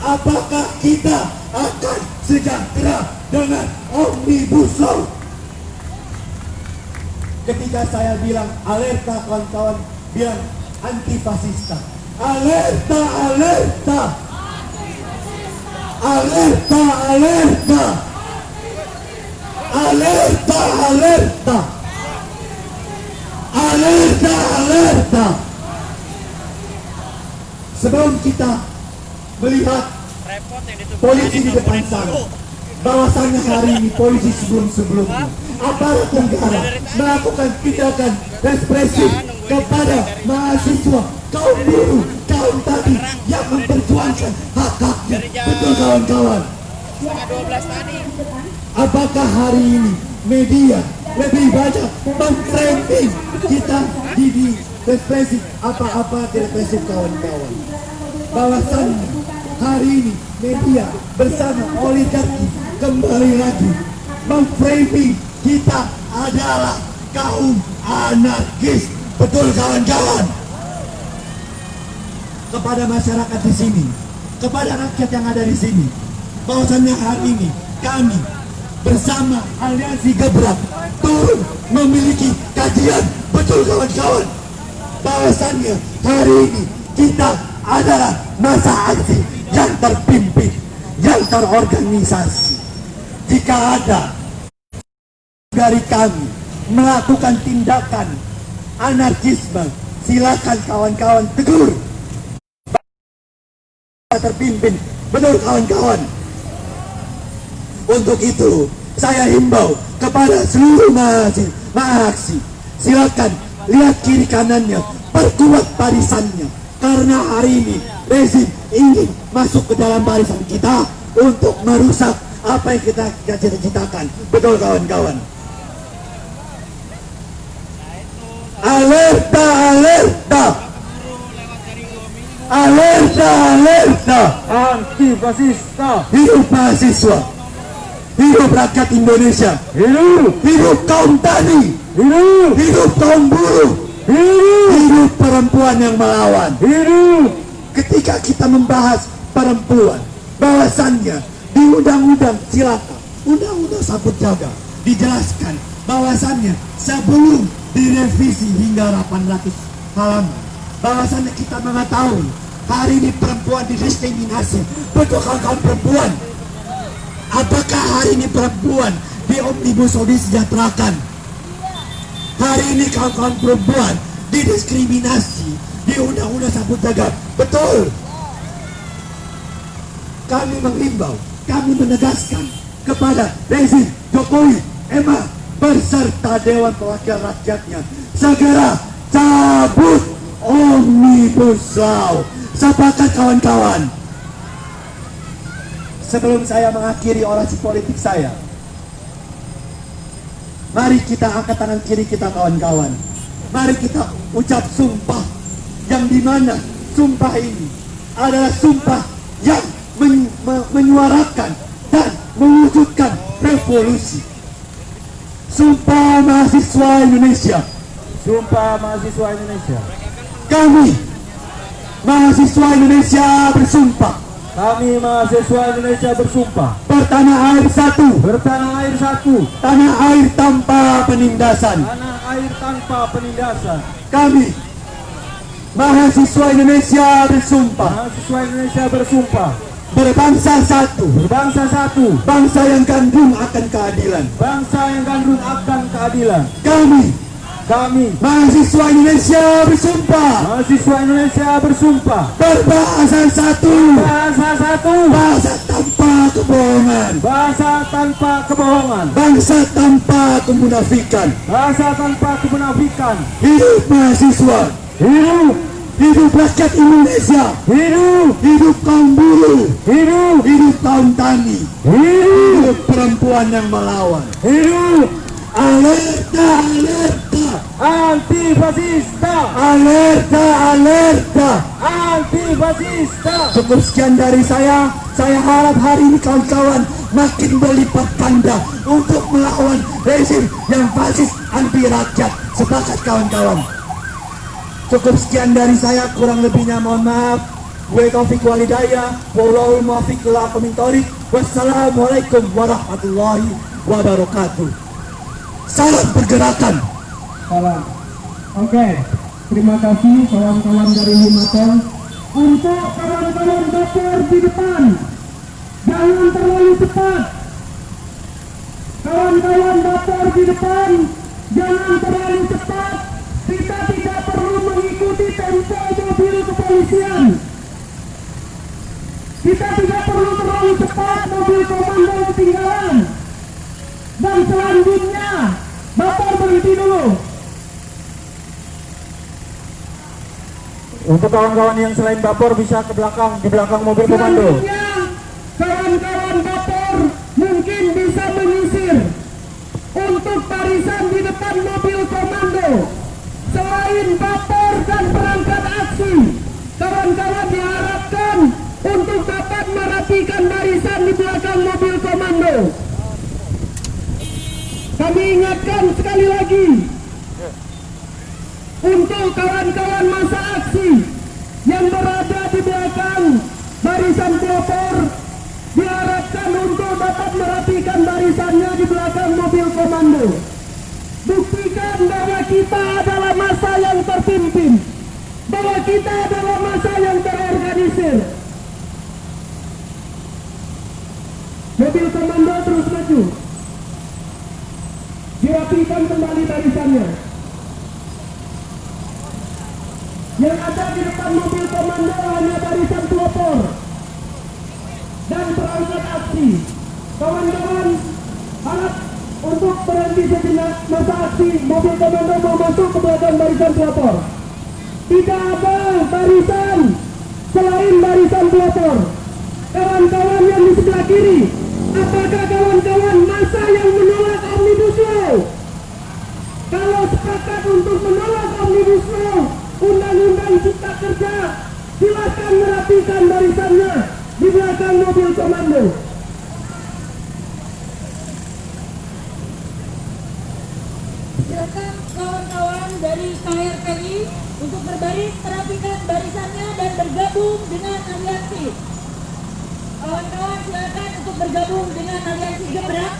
Speaker 7: Apakah kita akan sejahtera dengan Omnibus Law? Ketika saya bilang alerta kawan-kawan, bilang antifasista. Alerta, alerta. Alerta, alerta. Alerta, alerta. Alerta, alerta. Sebelum kita melihat polisi di depan sana, bahwasannya hari ini polisi sebelum-sebelumnya aparat negara melakukan tindakan represif kepada mahasiswa, kaum buruh, kaum tani yang memperjuangkan hak-haknya. Betul kawan-kawan. Apakah hari ini media lebih banyak memframing kita di represif apa-apa represif kawan-kawan? Bahwasannya hari ini media bersama oligarki kembali lagi memframing kita adalah kaum anarkis. Betul kawan-kawan. kepada masyarakat di sini, kepada rakyat yang ada di sini, bahwasannya hari ini kami bersama Aliansi Gebrak turun memiliki kajian betul kawan-kawan, bahwasannya hari ini kita adalah masa aksi yang terpimpin, yang terorganisasi. Jika ada dari kami melakukan tindakan anarkisme, silakan kawan-kawan tegur. Terpimpin, betul kawan-kawan. Untuk itu saya himbau kepada seluruh mahasiswa, silakan lihat kiri kanannya, perkuat barisannya, karena hari ini rezim ingin masuk ke dalam barisan kita untuk merusak apa yang kita cita-citakan. Betul kawan-kawan. Alerta, alerta, alerta, alerta,
Speaker 3: Anti fasista.
Speaker 7: hidup mahasiswa, hidup rakyat Indonesia, hidup kaum tani, hidup kaum buruh, hidup perempuan yang melawan. Ketika kita membahas perempuan, bahwasannya di undang-undang silakan, undang-undang sabut jaga dijelaskan bahwasannya sebelum direvisi hingga 800 halaman, bahwasannya kita mengetahui hari ini perempuan didiskriminasi. Betul kawan-kawan perempuan? Apakah hari ini perempuan di Omnibus Law disejahterakan? Hari ini kawan-kawan perempuan didiskriminasi di undang-undang sabut jaga. Betul. Kami menghimbau, kami menegaskan kepada rezim Jokowi, Emma berserta Dewan Perwakilan Rakyatnya segera cabut Omnibus Law. Sepakat kawan-kawan? Sebelum saya mengakhiri orasi politik saya, mari kita angkat tangan kiri kita kawan-kawan. Mari kita ucap sumpah, yang dimana sumpah ini adalah sumpah yang menyuarakan dan mewujudkan revolusi. Sumpah mahasiswa Indonesia.
Speaker 3: Sumpah mahasiswa Indonesia.
Speaker 7: Kami mahasiswa Indonesia bersumpah.
Speaker 3: Kami mahasiswa Indonesia bersumpah
Speaker 7: Bertanah air satu.
Speaker 3: bertanah air satu,
Speaker 7: Tanah air tanpa penindasan.
Speaker 3: tanah air tanpa penindasan.
Speaker 7: Kami mahasiswa Indonesia bersumpah
Speaker 3: Mahasiswa Indonesia bersumpah
Speaker 7: berbangsa satu,
Speaker 3: berbangsa satu,
Speaker 7: bangsa yang gandrung akan keadilan.
Speaker 3: bangsa yang gandrung akan keadilan.
Speaker 7: Kami
Speaker 3: Mahasiswa Indonesia bersumpah
Speaker 7: berbahasa satu,
Speaker 3: bahasa satu,
Speaker 7: bahasa tanpa kebohongan,
Speaker 3: bahasa tanpa kebohongan,
Speaker 7: bangsa tanpa kemunafikan.
Speaker 3: bahasa tanpa kemunafikan.
Speaker 7: Hidup mahasiswa, hidup rakyat Indonesia, hidup kaum buruh, hidup kaum tani, hidup perempuan yang melawan. Alerta, alerta,
Speaker 3: Anti fasista,
Speaker 7: alerta, alerta.
Speaker 3: anti fasista.
Speaker 7: Cukup sekian dari saya. Saya harap hari ini kawan-kawan makin berlipat ganda untuk melawan rezim yang fasis anti rakyat. Sepakat kawan-kawan? Cukup sekian dari saya, kurang lebihnya mohon maaf. Gue Taufik Walidaya, wallahul muwaffiq ila aqwamit thoriq. Wassalamualaikum warahmatullahi wabarakatuh. Salam pergerakan.
Speaker 1: Salam. Oke, terima kasih kawan-kawan dari Himaton. Untuk kawan-kawan dapur di depan, jangan terlalu cepat. Kawan-kawan dapur di depan, jangan terlalu cepat. Kita tidak perlu mengikuti tempo mobil kepolisian. Kita tidak perlu terlalu cepat, mobil komando ketinggalan. Dan selanjutnya, Bapak berhenti dulu.
Speaker 3: Untuk kawan-kawan yang selain Bapor bisa ke belakang, di belakang mobil komando.
Speaker 1: Selanjutnya, kawan-kawan Baper mungkin bisa menyisir untuk barisan di depan mobil komando. Selain Baper dan perangkat aksi, kawan-kawan diharapkan untuk dapat merapikan barisan di belakang mobil komando. Kami ingatkan sekali lagi, untuk kawan-kawan masa aksi yang berada belakang barisan pelopor diharapkan untuk dapat merapikan barisannya di belakang mobil komando. Buktikan bahwa kita adalah massa yang terpimpin, bahwa kita adalah massa yang terorganisir. Mobil komando terus maju. Dirapikan kembali barisannya. Yang ada di depan mobil komando hanya barisan pelopor dan perangkat aksi. Kawan-kawan harap untuk berhenti sejenak masa aksi. Mobil komando mau masuk ke belakang barisan pelopor. Tidak ada barisan selain barisan pelopor. Kawan-kawan yang di sebelah kiri, apakah kawan-kawan masa yang menolak Omnibus Law? Kalau sepakat untuk menolak Omnibus Law, Undang-Undang Cipta Kerja, silakan merapikan barisannya di belakang mobil komando.
Speaker 5: Silakan kawan-kawan dari KRPI untuk berbaris merapikan barisannya dan bergabung dengan aliansi. Kawan-kawan silakan untuk bergabung dengan aliansi Gebrak.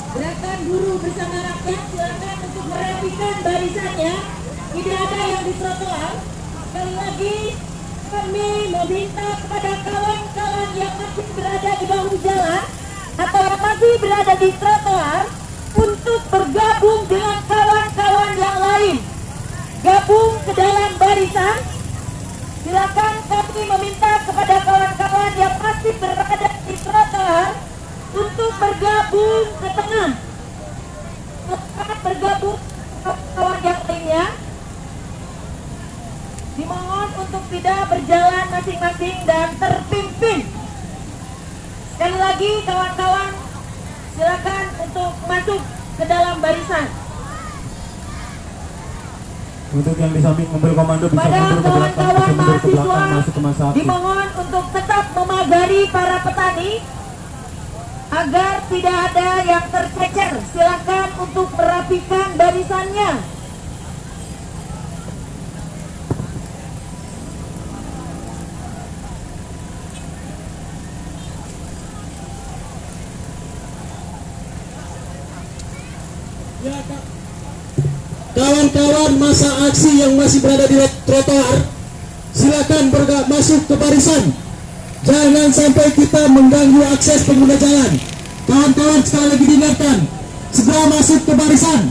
Speaker 5: Gerakan Buruh Bersama Rakyat silakan untuk merapikan barisannya. Tidak ada yang di trotoar. Sekali lagi kami meminta kepada kawan-kawan yang masih berada di bahu jalan atau yang masih berada di trotoar untuk bergabung dengan kawan-kawan yang lain. Gabung ke dalam barisan. Silakan kami meminta kepada kawan-kawan yang masih berada di trotoar untuk bergabung ke tengah. Silakan bergabung kawan-kawan yang lainnya. Dimohon untuk tidak berjalan masing-masing dan terpimpin. Sekali lagi kawan-kawan, silakan untuk masuk ke dalam barisan.
Speaker 3: Untuk yang di samping mobil komando bisa
Speaker 5: Pada
Speaker 3: mundur ke belakang,
Speaker 5: kawan-kawan
Speaker 3: bisa mundur ke belakang,
Speaker 5: mahasiswa,
Speaker 3: masuk ke masa aksi.
Speaker 5: dimohon untuk tetap memagari para petani agar tidak ada yang tercecer. Silakan untuk merapikan barisannya.
Speaker 6: Kawan-kawan masa aksi yang masih berada di trotoar, silakan masuk ke barisan. Jangan sampai kita mengganggu akses pengguna jalan. Kawan-kawan sekali lagi diingatkan, segera masuk ke barisan.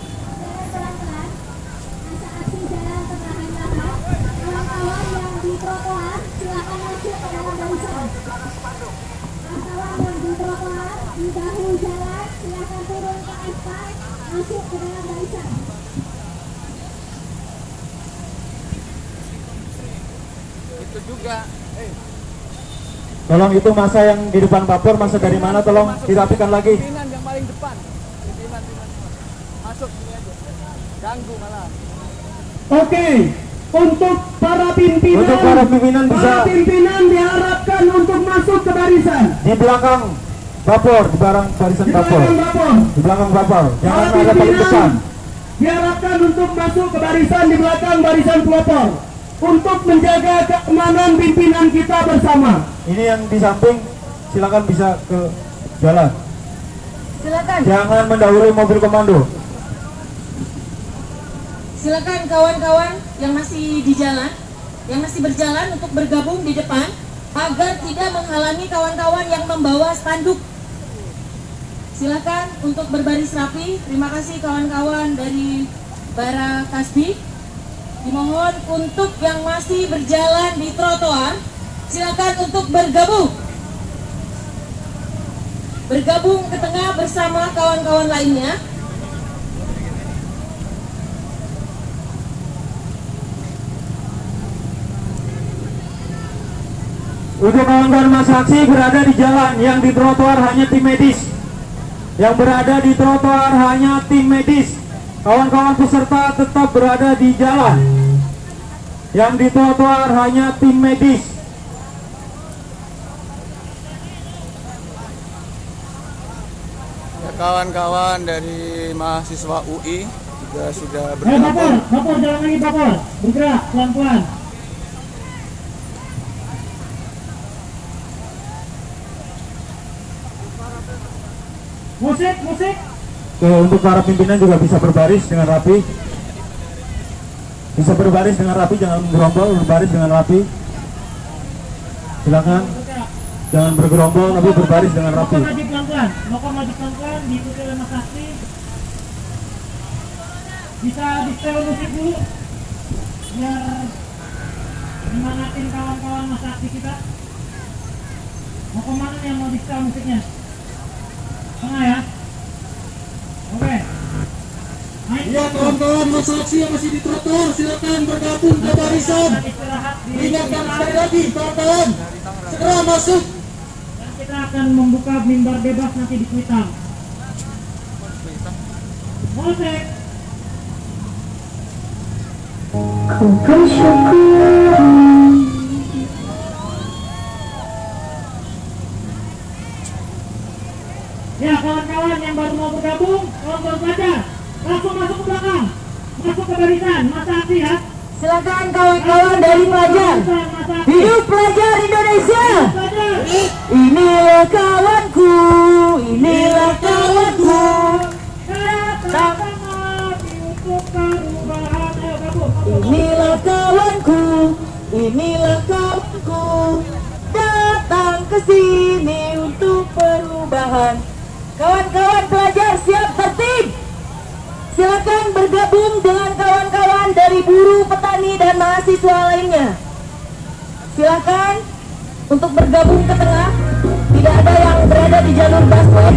Speaker 2: Pelan-pelan, masa aksi jalan perlahan-lahan. Kawan-kawan yang di trotoar silakan masuk ke dalam barisan. Kawan-kawan yang di trotoar di bahu jalan silakan turun ke aspal, masuk ke dalam barisan.
Speaker 3: Tolong itu masa yang di depan vapor, masa dari mana tolong dirapikan lagi.
Speaker 4: Pimpinan yang paling depan. Pimpinan. Masuk sini aja. Ganggu malah.
Speaker 1: Oke, untuk para pimpinan,
Speaker 3: Untuk para pimpinan bisa
Speaker 1: para pimpinan diharapkan untuk masuk ke barisan.
Speaker 3: di belakang vapor, di belakang barisan
Speaker 1: Di
Speaker 3: vapor.
Speaker 1: belakang vapor.
Speaker 3: Di belakang vapor,
Speaker 1: Para
Speaker 3: jangan ada paling depan.
Speaker 1: pimpinan diharapkan untuk masuk ke barisan di belakang barisan pelopor untuk menjaga keamanan pimpinan kita bersama.
Speaker 3: Ini yang di samping silakan bisa ke jalan.
Speaker 5: Silakan.
Speaker 3: Jangan mendahului mobil komando.
Speaker 5: Silakan kawan-kawan yang masih di jalan, yang masih berjalan untuk bergabung di depan agar tidak menghalangi kawan-kawan yang membawa spanduk. Silakan untuk berbaris rapi. Terima kasih kawan-kawan dari Bara Kasbi. Dimohon untuk yang masih berjalan di trotoar, silakan untuk bergabung. Bergabung ke tengah bersama kawan-kawan lainnya.
Speaker 3: Untuk kawan-kawan masa aksi berada di jalan, yang di trotoar hanya tim medis. Yang berada di trotoar hanya tim medis. Kawan-kawan peserta tetap berada di jalan. Yang di trotoar hanya tim medis.
Speaker 8: kawan-kawan dari mahasiswa UI juga sudah
Speaker 1: Baper, jalan lagi Baper, bergerak pelan-pelan. Musik.
Speaker 3: Oke, untuk para pimpinan juga bisa berbaris dengan rapi. Bisa berbaris dengan rapi, jangan bergerombol, berbaris dengan rapi. Silakan. Jangan bergerombol, tapi berbaris dengan rapi.
Speaker 1: Maju pelan-pelan, diikuti oleh Mas Sakti. Bisa di setel musik dulu, biar semangatin kawan-kawan Mas Sakti kita. Mau kemana yang mau di setel musiknya? Tengah ya. Oke.
Speaker 6: Ya kawan-kawan Mas Aksi yang masih di trotoar, silakan bergabung ke barisan. Ingatkan sekali lagi kawan-kawan, segera masuk.
Speaker 1: Dan kita akan membuka mimbar bebas nanti di Kuitang. Musik.
Speaker 2: Ku bersyukur.
Speaker 1: Ya kawan-kawan yang baru mau bergabung, kawan-kawan pelajar, langsung masuk ke belakang, masuk ke barisan, Mas Sakti ya.
Speaker 2: Silakan kawan-kawan dari pelajar. Hidup pelajar Indonesia. Inilah kawanku, inilah kawanku. Inilah kawanku, inilah kawanku. Datang ke sini untuk perubahan. Kawan-kawan pelajar siap tertib. Silakan bergabung dengan kawan-kawan dari buruh, petani, dan mahasiswa lainnya. Silakan untuk bergabung ke tengah. Tidak ada yang berada di jalur busway.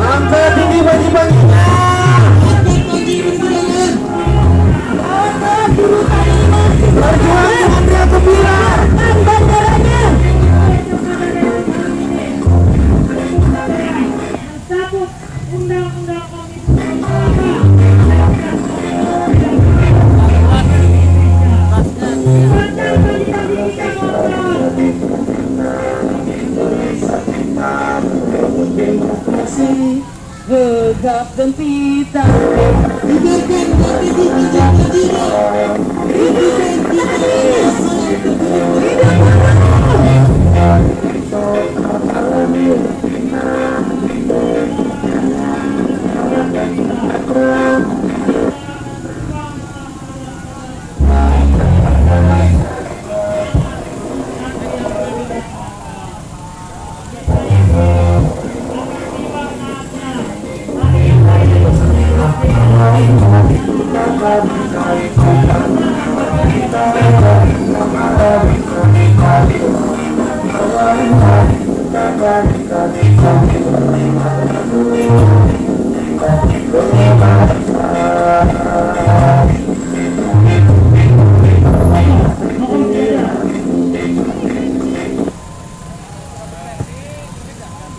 Speaker 3: Angkat tinggi bagi-baginya.
Speaker 2: Kawan-kawan buruh tani mahasiswa,
Speaker 3: Berjuang Andrea Kepira.
Speaker 2: bandaranya.
Speaker 1: Mencabut undang-undang Omnibus
Speaker 2: Gegap gempita.
Speaker 6: Dengarkan hatiku menjadi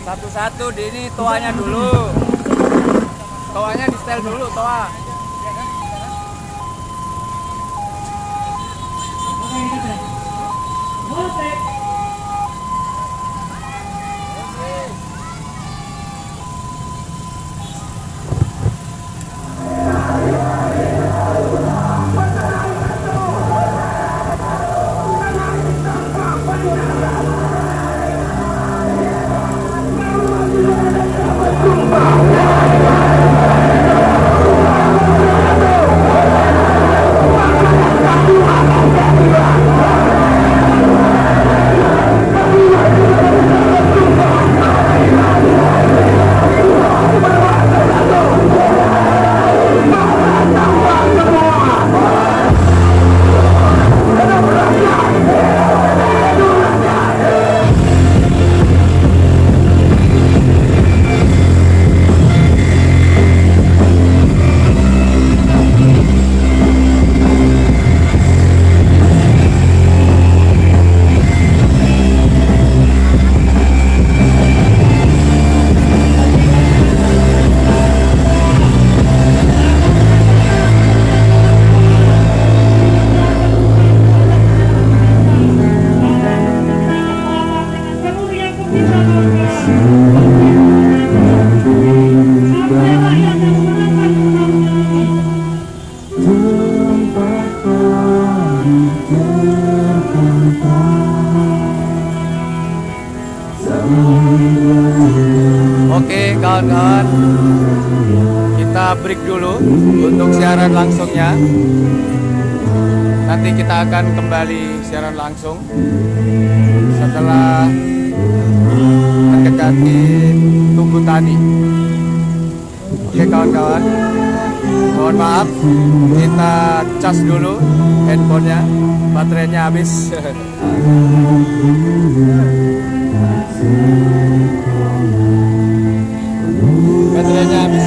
Speaker 4: Satu-satu di ini toanya dulu. Toanya di setel dulu toa.
Speaker 1: Musik.
Speaker 8: kawan-kawan, kita break dulu untuk siaran langsungnya. Nanti kita akan kembali siaran langsung setelah mendekati Tugu Tani. Oke kawan-kawan, mohon maaf, kita cas dulu handphonenya, baterainya habis. Baterainya habis.